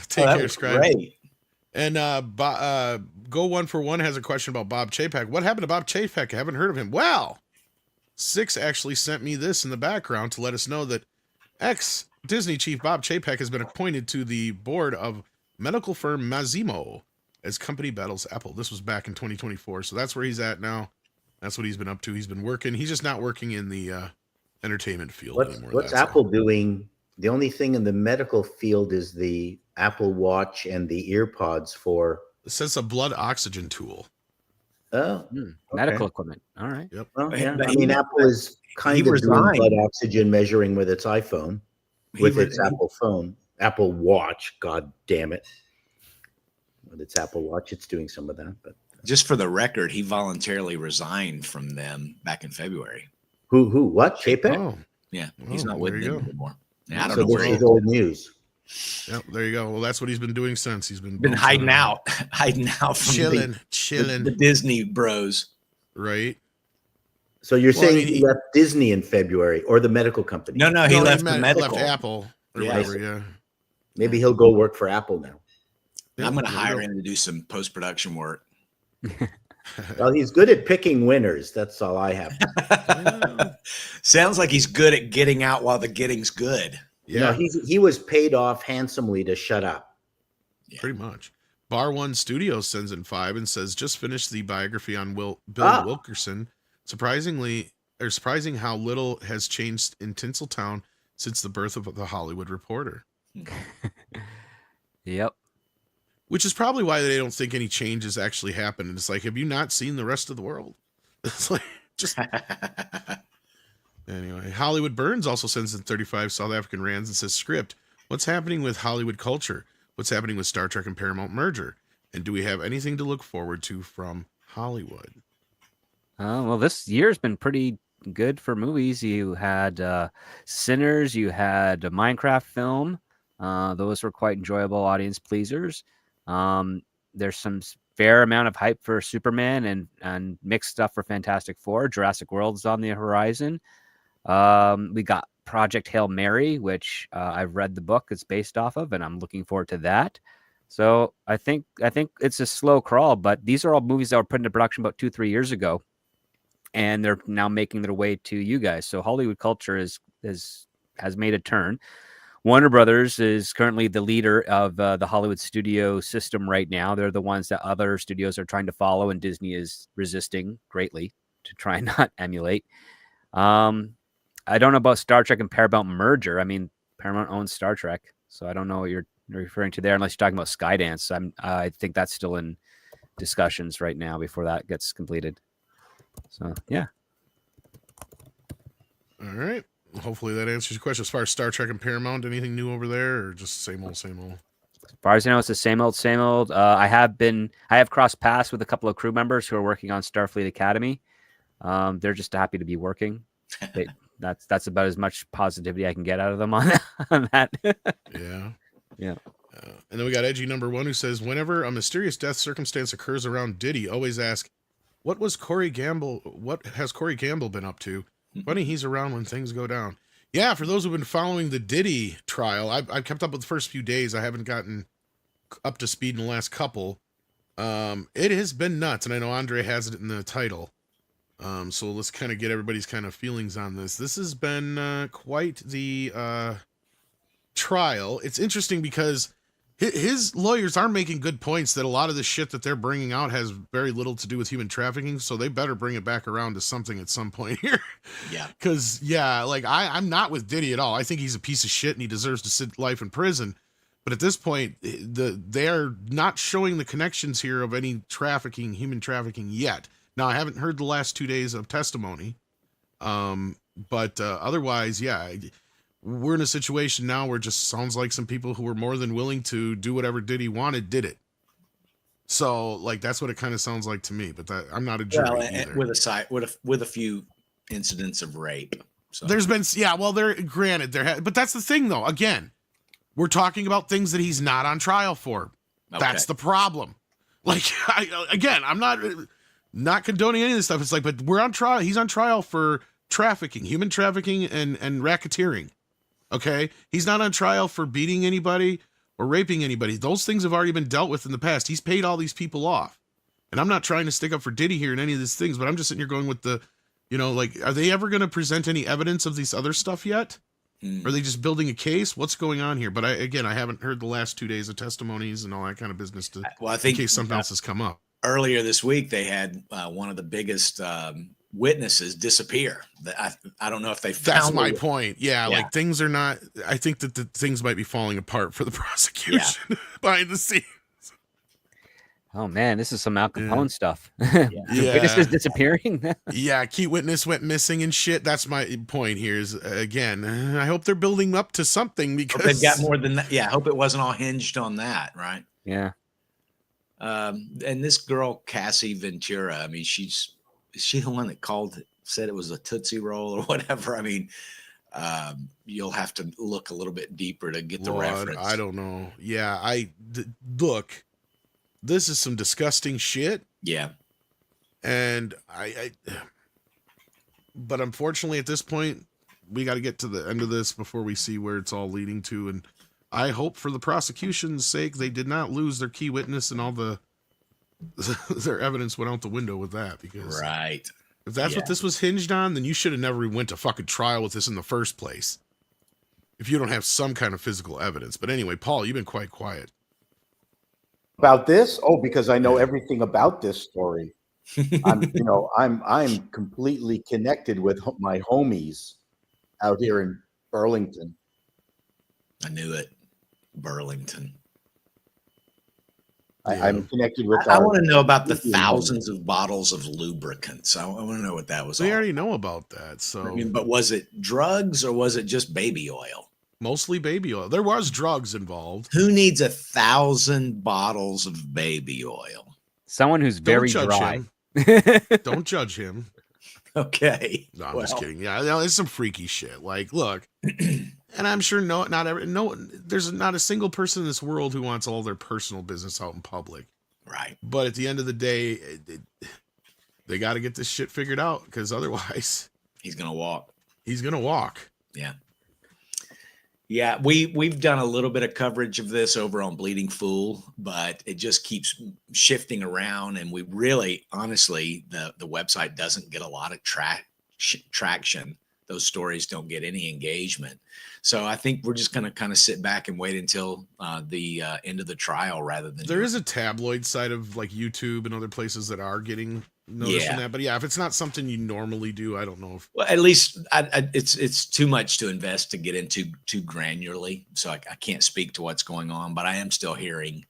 Take care, Scribe. Great. And Go One for One has a question about Bob Chapek. What happened to Bob Chapek? I haven't heard of him. Well, Six actually sent me this in the background to let us know that ex-Disney chief Bob Chapek has been appointed to the board of medical firm Mazimo as company battles Apple. This was back in 2024, so that's where he's at now. That's what he's been up to. He's been working. He's just not working in the entertainment field anymore. What's Apple doing? The only thing in the medical field is the Apple Watch and the earpods for... It says a blood oxygen tool. Oh, medical equipment. All right. Yep. Well, yeah. I mean, Apple is kind of doing blood oxygen measuring with its iPhone, with its Apple phone, Apple Watch. God damn it! With its Apple Watch, it's doing some of that. But just for the record, he voluntarily resigned from them back in February. Who? What? Chapek? Oh, yeah. He's not with them anymore. Yeah, I don't know. This is old news. Yep, there you go. Well, that's what he's been doing since. He's been hiding out from chilling. The Disney bros. Right. So you're saying he left Disney in February or the medical company? No, he left the medical. Left Apple or whatever, yeah. Maybe he'll go work for Apple now. I'm going to hire him to do some post-production work. Well, he's good at picking winners. That's all I have. Sounds like he's good at getting out while the getting's good. Yeah, no, he was paid off handsomely to shut up. Yeah. Pretty much. Bar One Studios sends in 5 and says, just finished the biography on Bill Wilkerson. Surprising how little has changed in Tinseltown since the birth of the Hollywood Reporter. Yep. Which is probably why they don't think any changes actually happened. And it's like, have you not seen the rest of the world? It's like, just... Anyway, Hollywood Burns also sends in 35 South African rands and says, script, what's happening with Hollywood culture? What's happening with Star Trek and Paramount merger? And do we have anything to look forward to from Hollywood? Well, this year's been pretty good for movies. You had Sinners, you had a Minecraft film. Those were quite enjoyable audience pleasers. There's some fair amount of hype for Superman and mixed stuff for Fantastic Four. Jurassic World's on the horizon. We got Project Hail Mary, which I've read the book it's based off of, and I'm looking forward to that. So I think it's a slow crawl, but these are all movies that were put into production about 2-3 years ago, and they're now making their way to you guys. So Hollywood culture has made a turn. Warner Brothers is currently the leader of the Hollywood studio system right now. They're the ones that other studios are trying to follow, and Disney is resisting greatly to try and not emulate. I don't know about Star Trek and Paramount merger. I mean, Paramount owns Star Trek, so I don't know what you're referring to there, unless you're talking about Skydance. I think that's still in discussions right now before that gets completed. So, yeah. All right. Hopefully that answers your question. As far as Star Trek and Paramount, anything new over there, or just same old, same old? As far as I know, it's the same old, same old. I have crossed paths with a couple of crew members who are working on Starfleet Academy. They're just happy to be working. That's about as much positivity I can get out of them on that. Yeah. Yeah. And then we got Edgy number 1 who says, whenever a mysterious death circumstance occurs around Diddy, always ask, what has Corey Gamble been up to? Funny he's around when things go down. Yeah, for those who've been following the Diddy trial, I've kept up with the first few days. I haven't gotten up to speed in the last couple. It has been nuts, and I know Andre has it in the title. So let's kind of get everybody's kind of feelings on this. This has been quite the trial. It's interesting because his lawyers are making good points that a lot of the shit that they're bringing out has very little to do with human trafficking, so they better bring it back around to something at some point here. Yeah. Because, yeah, like, I'm not with Diddy at all. I think he's a piece of shit and he deserves to sit life in prison. But at this point, they're not showing the connections here of any human trafficking yet. Now, I haven't heard the last 2 days of testimony. But otherwise, yeah, we're in a situation now where it just sounds like some people who were more than willing to do whatever Diddy wanted did it. So, like, that's what it kind of sounds like to me. But I'm not a jury either. With a few incidents of rape. So. There's been, yeah, well, but that's the thing, though. Again, we're talking about things that he's not on trial for. Okay. That's the problem. Like, I'm not condoning any of this stuff. It's like, but we're on trial. He's on trial for trafficking, human trafficking, and racketeering. Okay, he's not on trial for beating anybody or raping anybody. Those things have already been dealt with in the past. He's paid all these people off. And I'm not trying to stick up for Diddy here in any of these things, but I'm just sitting here going with the, like, are they ever going to present any evidence of this other stuff yet? Are they just building a case? What's going on here? But I haven't heard the last 2 days of testimonies and all that kind of business I think in case something else has come up. Earlier this week, they had one of the biggest witnesses disappear. I don't know if they found. That's my point. Yeah, like things are not. I think that the things might be falling apart for the prosecution behind the scenes. Oh man, this is some Al Capone stuff. Witnesses disappearing. Yeah, key witness went missing and shit. That's my point here. Is again, I hope they're building up to something because they've got more than that. Yeah, I hope it wasn't all hinged on that, right? Yeah. And this girl Cassie Ventura, I mean, is she the one that said it was a Tootsie Roll or whatever? I mean, you'll have to look a little bit deeper to get the reference. I don't know. Yeah, look. This is some disgusting shit. Yeah. And but unfortunately at this point, we got to get to the end of this before we see where it's all leading to. And I hope for the prosecution's sake, they did not lose their key witness and all their evidence went out the window with that. Because right. If that's what this was hinged on, then you should have never went to fucking trial with this in the first place. If you don't have some kind of physical evidence. But anyway, Paul, you've been quite quiet. About this? Oh, because I know everything about this story. I'm completely connected with my homies out here in Burlington. I knew it. Burlington. I'm connected with. I want to know about the thousands of bottles of lubricants. I want to know what that was. We already know about that. So, I mean, but was it drugs or was it just baby oil? Mostly baby oil. There was drugs involved. Who needs 1,000 bottles of baby oil? Someone who's very dry. Don't judge him. Okay. No, I'm just kidding. Yeah, it's some freaky shit. Like, look, and I'm sure there's not a single person in this world who wants all their personal business out in public. Right. But at the end of the day, they got to get this shit figured out because otherwise, he's gonna walk. He's gonna walk. Yeah. Yeah, we've done a little bit of coverage of this over on Bleeding Fool, but it just keeps shifting around, and we really, honestly, the website doesn't get a lot of traction. Those stories don't get any engagement. So I think we're just going to kind of sit back and wait until the end of the trial rather than. There is a tabloid side of like YouTube and other places that are getting notice in that, but yeah, if it's not something you normally do, I don't know if. Well, at least it's too much to invest to get into too granularly, so I can't speak to what's going on. But I am still hearing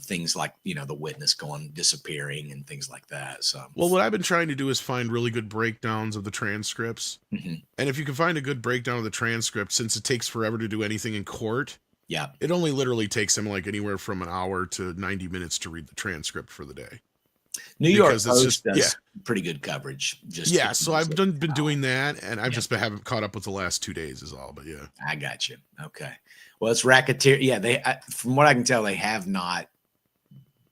things like the witness disappearing and things like that. So, well, what I've been trying to do is find really good breakdowns of the transcripts, and if you can find a good breakdown of the transcript, since it takes forever to do anything in court, yeah, it only literally takes them like anywhere from an hour to 90 minutes to read the transcript for the day. New York because it's Post just does pretty good coverage. Just So I've been doing that, and I've just haven't caught up with the last 2 days is all. But yeah, I got you. Okay. Well, it's racketeer. Yeah, from what I can tell, they have not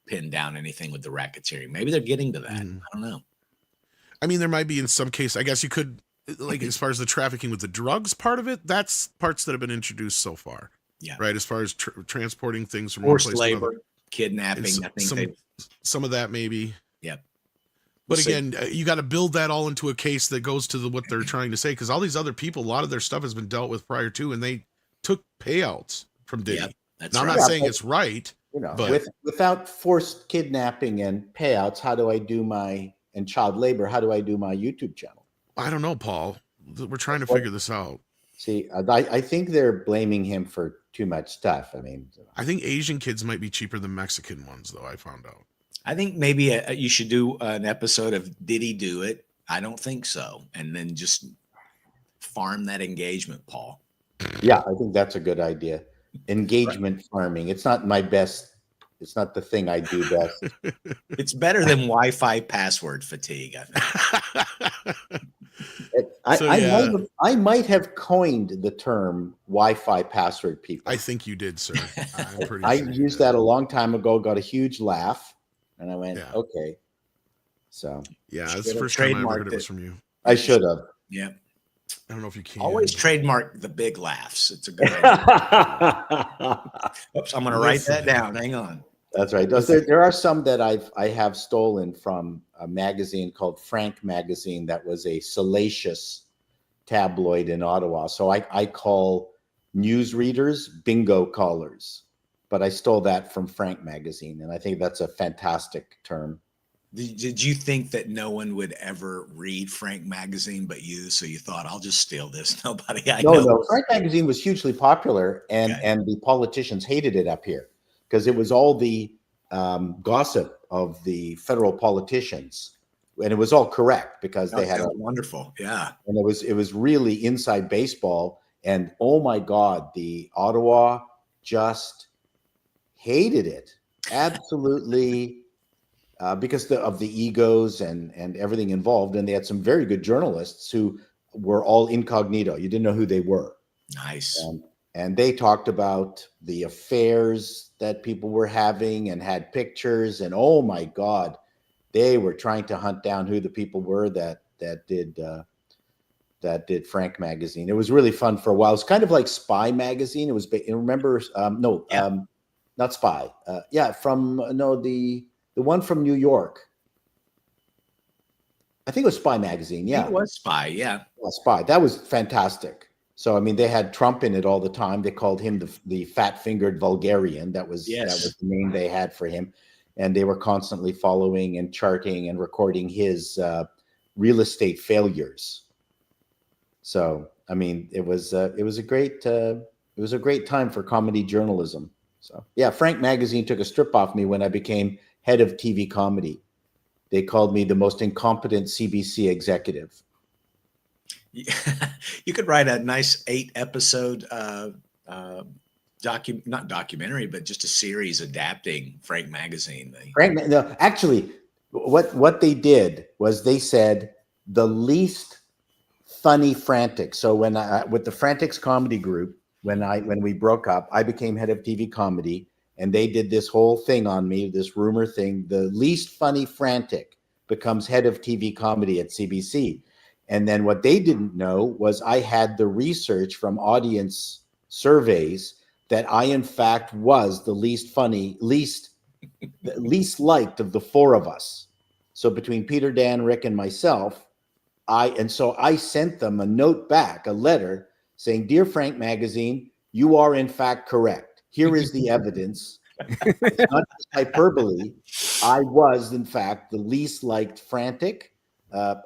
pinned down anything with the racketeering. Maybe they're getting to that. I don't know. I mean, there might be in some case. I guess you could, like, as far as the trafficking with the drugs part of it, that's parts that have been introduced so far. Yeah. Right. As far as transporting things from Forced one place labor, to another, kidnapping. I think some of that maybe. Yep. But again, you got to build that all into a case that goes to what they're trying to say, because all these other people, a lot of their stuff has been dealt with prior to, and they took payouts from Diddy. Yep, that's now, I'm right. not saying it's right, You know, but without forced kidnapping and payouts, how do I do and child labor? How do I do my YouTube channel? I don't know, Paul. We're trying to figure this out. See, I think they're blaming him for too much stuff. I mean, I think Asian kids might be cheaper than Mexican ones, though. I found out. I think maybe you should do an episode of Did He Do It? I don't think so. And then just farm that engagement, Paul. Yeah, I think that's a good idea. Engagement farming. It's not my best. It's not the thing I do best. It's better than Wi-Fi password fatigue, I think. I might have coined the term Wi-Fi password people. I think you did, sir. I'm pretty I sure used that a long time ago, got a huge laugh, and I went, okay. So that's the first time I ever heard it was from you. I should have. Yeah. I don't know if you can. Always trademark the big laughs. It's a good idea. Oops, I'm going to write that down. Hang on. That's right. There are some that I have stolen from a magazine called Frank Magazine that was a salacious tabloid in Ottawa. So I call newsreaders bingo callers, but I stole that from Frank Magazine, and I think that's a fantastic term. Did you think that no one would ever read Frank Magazine but you? So you thought, I'll just steal this. Nobody I know. No. Frank Magazine was hugely popular, and the politicians hated it up here because it was all the gossip of the federal politicians, and it was all correct because they had wonderful, yeah. And it was really inside baseball. And oh my God, the Ottawa just hated it absolutely. Because of the egos and everything involved. And they had some very good journalists who were all incognito. You didn't know who they were. Nice. And they talked about the affairs that people were having and had pictures. And oh my God, they were trying to hunt down who the people were that did Frank Magazine. It was really fun for a while. It was kind of like Spy Magazine. It was, remember, not Spy. The one from New York. I think it was Spy Magazine. Yeah. It was Spy. Yeah. Spy. That was fantastic. So, I mean, they had Trump in it all the time. They called him the fat-fingered vulgarian. That was the name they had for him. And they were constantly following and charting and recording his real estate failures. So, I mean, it was a great time for comedy journalism. So, yeah, Frank Magazine took a strip off me when I became head of TV comedy. They called me the most incompetent CBC executive. You could write a nice 8-episode not documentary, but just a series adapting Frank Magazine. Actually, what they did was they said the least funny Frantic. So when with the Frantics comedy group, when we broke up, I became head of TV comedy. And they did this whole thing on me, this rumor thing. The least funny Frantic becomes head of TV comedy at CBC. And then what they didn't know was I had the research from audience surveys that I, in fact, was the least funny, least liked of the four of us. So between Peter, Dan, Rick, and myself, so I sent them a note back, a letter saying, "Dear Frank Magazine, you are in fact correct. Here is the evidence. It's not just hyperbole. I was, in fact, the least liked Frantic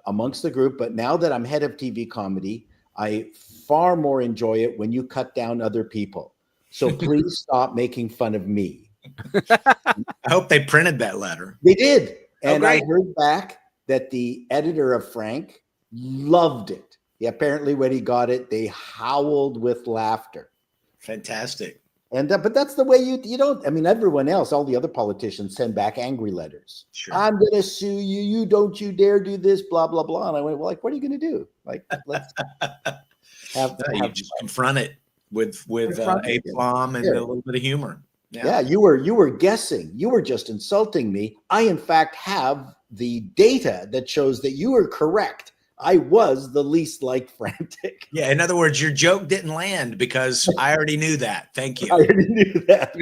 amongst the group. But now that I'm head of TV comedy, I far more enjoy it when you cut down other people. So please stop making fun of me." I hope they printed that letter. They did. And I heard back that the editor of Frank loved it. Apparently when he got it, they howled with laughter. Fantastic. And but that's the way you don't. I mean, everyone else, all the other politicians send back angry letters. Sure. I'm going to sue you. You don't you dare do this. Blah blah blah. And I went, well, like, what are you going to do? Like, let's have You just confront it with Confront it, aplomb and yeah. a little bit of humor. Yeah, you were guessing. You were just insulting me. I, in fact, have the data that shows that you were correct. I was the least like frantic. Yeah. In other words, your joke didn't land because I already knew that. Thank I you. already knew that.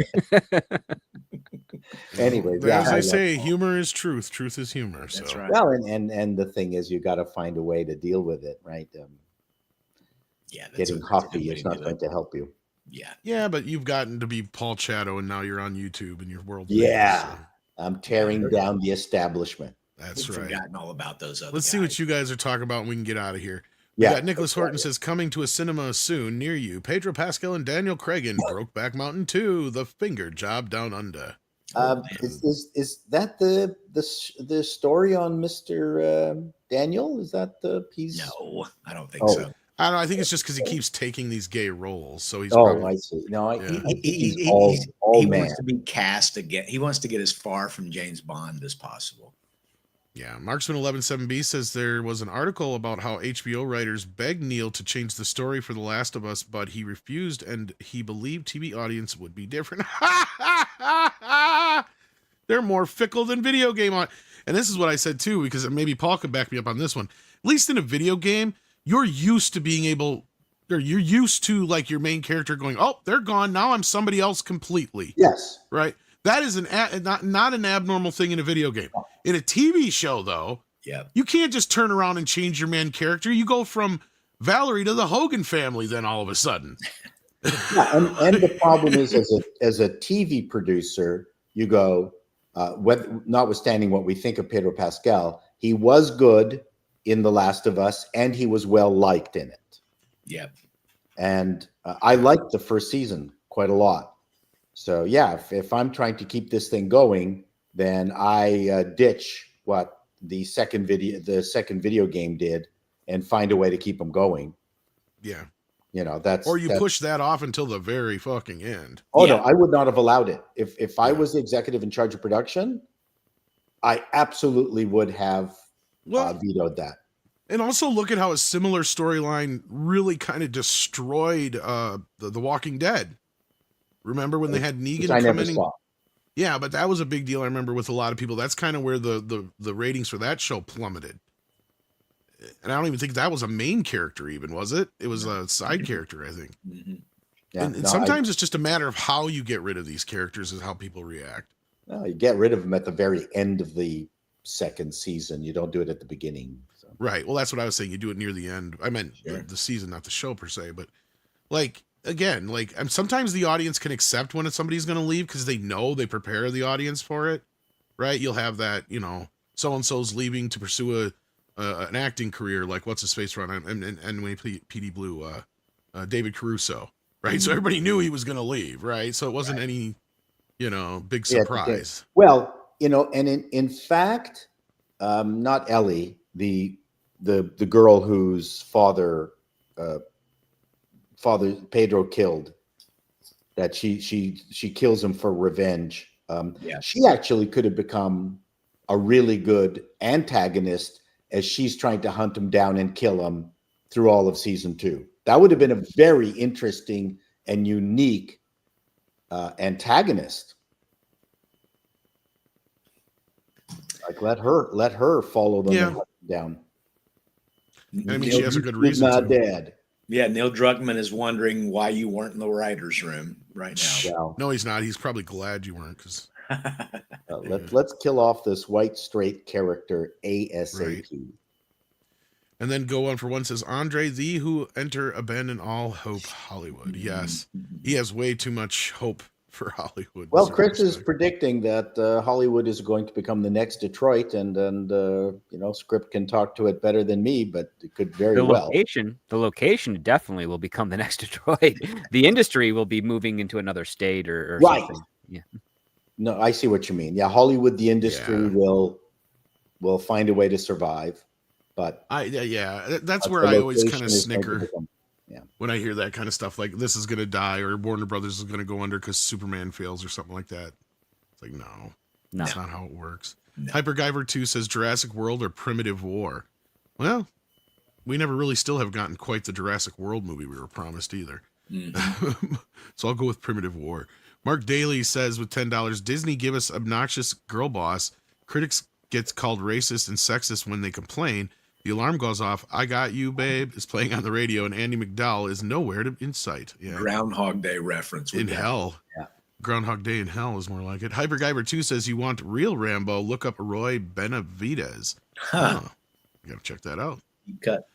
Anyway, But yeah, as I they love say, it. humor is truth. Truth is humor. So. That's right. Well, and the thing is, you got to find a way to deal with it, right? Yeah. That's Getting a good huffy way is to not do going it. to help you. Yeah. Yeah, but you've gotten to be Paul Chatto, and now you're on YouTube, and you're world Yeah, famous, so I'm tearing Yeah. down the establishment. that's We've right. forgotten all about those other Let's see what you guys are talking about, and we can get out of here. We Yeah, got Nicholas Horton says, coming to a cinema soon near you. Pedro Pascal and Daniel Craig in Brokeback Mountain 2, The Finger Job Down Under. Is that the story on Mr. Daniel? Is that the piece? No, I don't think Oh. so. I don't know. I think it's just because he keeps taking these gay roles. So he's Oh, probably, I see. No, I Yeah. think he's He all man. wants to be cast again. He wants to get as far from James Bond as possible. yeah. Marksman 117B says there was an article about how HBO writers begged Neil to change the story for The Last of Us, but he refused and he believed TV audience would be different. They're more fickle than video game on. And this is what I said too, because maybe Paul could back me up on this one. At least in a video game, you're used to being able, or you're used to like your main character going, oh, they're gone. Now I'm somebody else completely. Yes. Right. That is not an abnormal thing in a video game. In a TV show, though, Yeah. you can't just turn around and change your main character. You go from Valerie to the Hogan family then all of a sudden. Yeah, and the problem is, as a TV producer, you go, notwithstanding what we think of Pedro Pascal, he was good in The Last of Us, and he was well liked in it. Yeah. And I liked the first season quite a lot. So yeah, if I'm trying to keep this thing going, then I ditch what the second video game did and find a way to keep them going. Yeah. You know, that's Or you push that off until the very fucking end. Oh Yeah. no, I would not have allowed it. If I Yeah. was the executive in charge of production, I absolutely would have Well, vetoed that. and also look at how a similar storyline really kind of destroyed the Walking Dead. Remember when they had Which Negan I come never in? saw. Yeah, but that was a big deal. I remember with a lot of people. That's kind of where the ratings for that show plummeted. And I don't even think that was a main character, even was it? It was a side character, I think. Mhm. Yeah, And no, sometimes it's just a matter of how you get rid of these characters is how people react. no, you get rid of them at the very end of the second season. You don't do it at the beginning. So. Right. Well, that's what I was saying. You do it near the end. I meant Sure. the season, not the show per se. But like again, like sometimes the audience can accept when somebody's going to leave because they know they prepare the audience for it. Right. You'll have that, so and so's leaving to pursue an acting career, like what's his face run and when he played PD Blue, David Caruso. Right. So everybody knew he was going to leave. Right. So it wasn't any, big Yeah, surprise. Well, and in fact, not Ellie, the girl whose father Pedro killed, that she kills him for revenge. Yeah. She actually could have become a really good antagonist as she's trying to hunt him down and kill him through all of season 2. That would have been a very interesting and unique antagonist. Like let her follow them Yeah. and hunt them down. I mean, she has a good He's reason not to. dead. Yeah. Neil Druckmann is wondering why you weren't in the writer's room right now. Well, No, he's not. He's probably glad you weren't because let's kill off this white straight character ASAP. And then Go On For One says, Andre, thee who enter abandon all hope Hollywood. Yes, he has way too much hope for Hollywood. Well, So Chris is respect. predicting that Hollywood is going to become the next Detroit, and Script can talk to it better than me, but it could very The well. location definitely will become the next Detroit. The industry will be moving into another state or Right. something. Yeah. No, I see what you mean. Yeah, Hollywood, the industry Yeah. will find a way to survive, but That's but where the I always location kind of is going to snicker. become- When I hear that kind of stuff, like this is gonna die or Warner Brothers is gonna go under because Superman fails or something like that. It's like no, that's not how it works. No. Hyperguyver 2 says Jurassic World or Primitive War. Well, we never really still have gotten quite the Jurassic World movie we were promised either. So I'll go with Primitive War. Mark Daly says with $10, Disney give us obnoxious girl boss. Critics gets called racist and sexist when they complain. The alarm goes off. I got you, babe, is playing on the radio, and Andy McDowell is nowhere in sight. Yeah. Groundhog Day reference. In hell. Yeah. Groundhog Day in hell is more like it. Hyperguyver 2 says you want real Rambo. Look up Roy Benavidez. Huh. Oh, you got to check that out. You cut.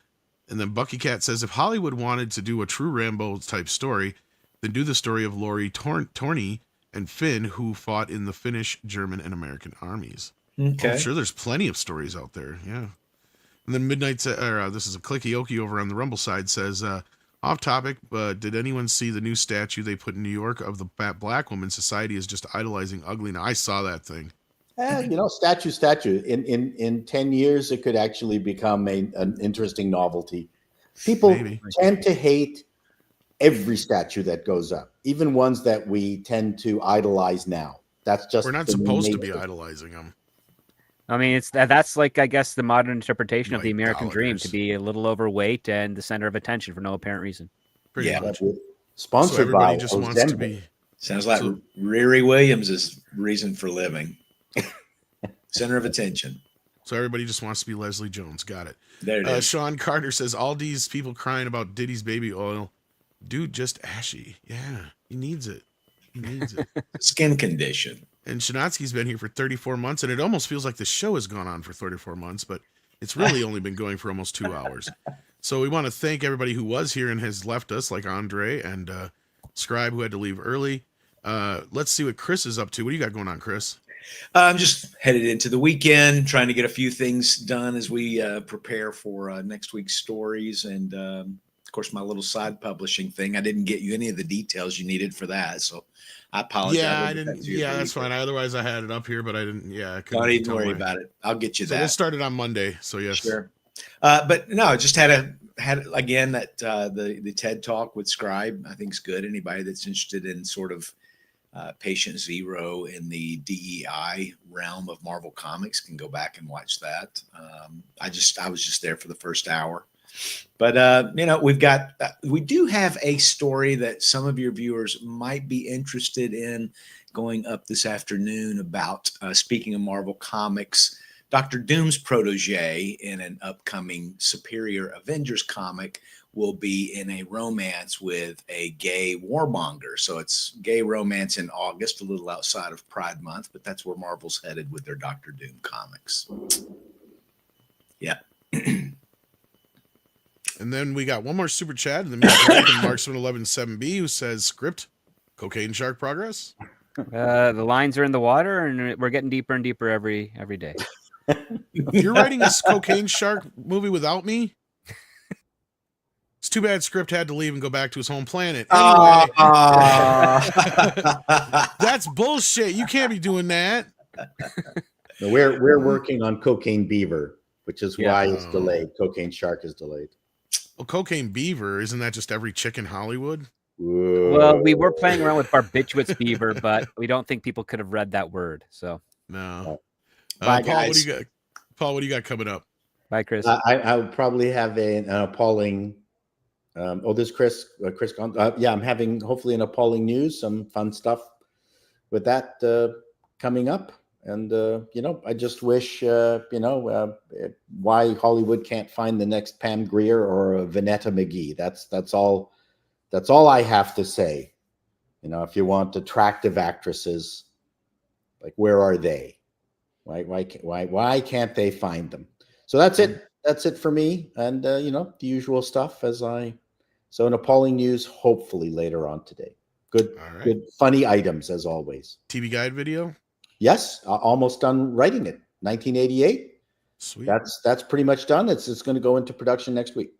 And then Bucky Cat says if Hollywood wanted to do a true Rambo type story, then do the story of Laurie Torney and Finn, who fought in the Finnish, German, and American armies. Okay. I'm sure there's plenty of stories out there. Yeah. And then Midnight, this is a Clicky Okie over on the Rumble side, says, off topic, but did anyone see the new statue they put in New York of the black woman? Society is just idolizing ugly. Now, I saw that thing. Statue. In 10 years, it could actually become an interesting novelty. People tend to hate every statue that goes up, even ones that we tend to idolize now. That's just we're not supposed to be idolizing them. I mean, that's like, I guess, the modern interpretation of the American dream, to be a little overweight and the center of attention for no apparent reason. Pretty much. Sponsored by just wants to be. Sounds like Riri Williams' reason for living. Center of attention. So everybody just wants to be Leslie Jones. Got it. There it is. Sean Carter says, all these people crying about Diddy's baby oil. Dude, just ashy. Yeah, he needs it. He needs it. Skin condition. And Shanatsky's been here for 34 months, and it almost feels like the show has gone on for 34 months, but it's really only been going for almost 2 hours. So we want to thank everybody who was here and has left us, like Andre and Scribe, who had to leave early. Let's see what Chris is up to. What do you got going on, Chris? I'm just headed into the weekend, trying to get a few things done as we prepare for next week's stories. And, of course, my little side publishing thing. I didn't get you any of the details you needed for that, so I apologize. Yeah, I didn't. Yeah, that's fine. Otherwise, I had it up here, but I didn't. Yeah, I couldn't. Don't even worry about it. I'll get you that. We'll start it on Monday. So yes, sure. But no, just had again that the TED Talk with Scribe. I think is good. Anybody that's interested in sort of Patient Zero in the DEI realm of Marvel Comics can go back and watch that. I was just there for the first hour. But we do have a story that some of your viewers might be interested in going up this afternoon about, speaking of Marvel Comics, Dr. Doom's protege in an upcoming Superior Avengers comic will be in a romance with a gay warmonger. So it's gay romance in August, a little outside of Pride Month, but that's where Marvel's headed with their Dr. Doom comics. Yeah. And then we got one more super chat in the middle from Marks1117B who says, script, Cocaine Shark progress? The lines are in the water, and we're getting deeper and deeper every day. You're writing a Cocaine Shark movie without me? It's too bad Script had to leave and go back to his home planet. Anyway, that's bullshit. You can't be doing that. No, we're working on Cocaine Beaver, which is why it's delayed. Cocaine Shark is delayed. Well, Cocaine Beaver, isn't that just every chick in Hollywood? Whoa. Well, we were playing around with barbiturates beaver, but we don't think people could have read that word. So no. Bye, Paul, guys. what do you got? Paul, what do you got coming up? Bye, Chris. I would probably have an appalling. This Chris gone. I'm having hopefully an appalling news, some fun stuff with that coming up. And, I just wish, why Hollywood can't find the next Pam Grier or a Vanetta McGee. That's all I have to say. If you want attractive actresses, like, where are they? Why can't they find them? So that's it. That's it for me. And, the usual stuff so an appalling news, hopefully later on today. Good, good, funny items as always. TV Guide video? Yes, almost done writing it. 1988. Sweet. That's pretty much done. It's going to go into production next week.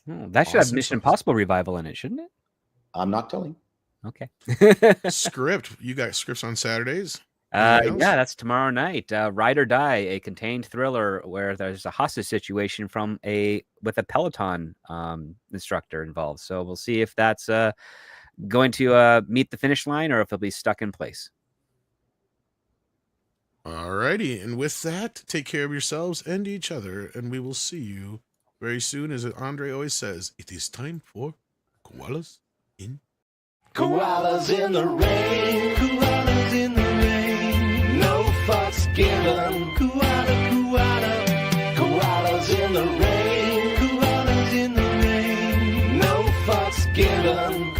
That should have Mission Impossible revival in it, shouldn't it? I'm not telling. Okay. Script. You got scripts on Saturdays? Anything else? Yeah, that's tomorrow night. Ride or Die, a contained thriller where there's a hostage situation with a Peloton instructor involved. So we'll see if that's going to meet the finish line or if it'll be stuck in place. Alrighty, and with that, take care of yourselves and each other, and we will see you very soon. As Andre always says, it is time for Koalas in. Koalas in the rain, koalas in the rain, no fucks given. Koala, koala, koalas in the rain, koalas in the rain, no fucks given.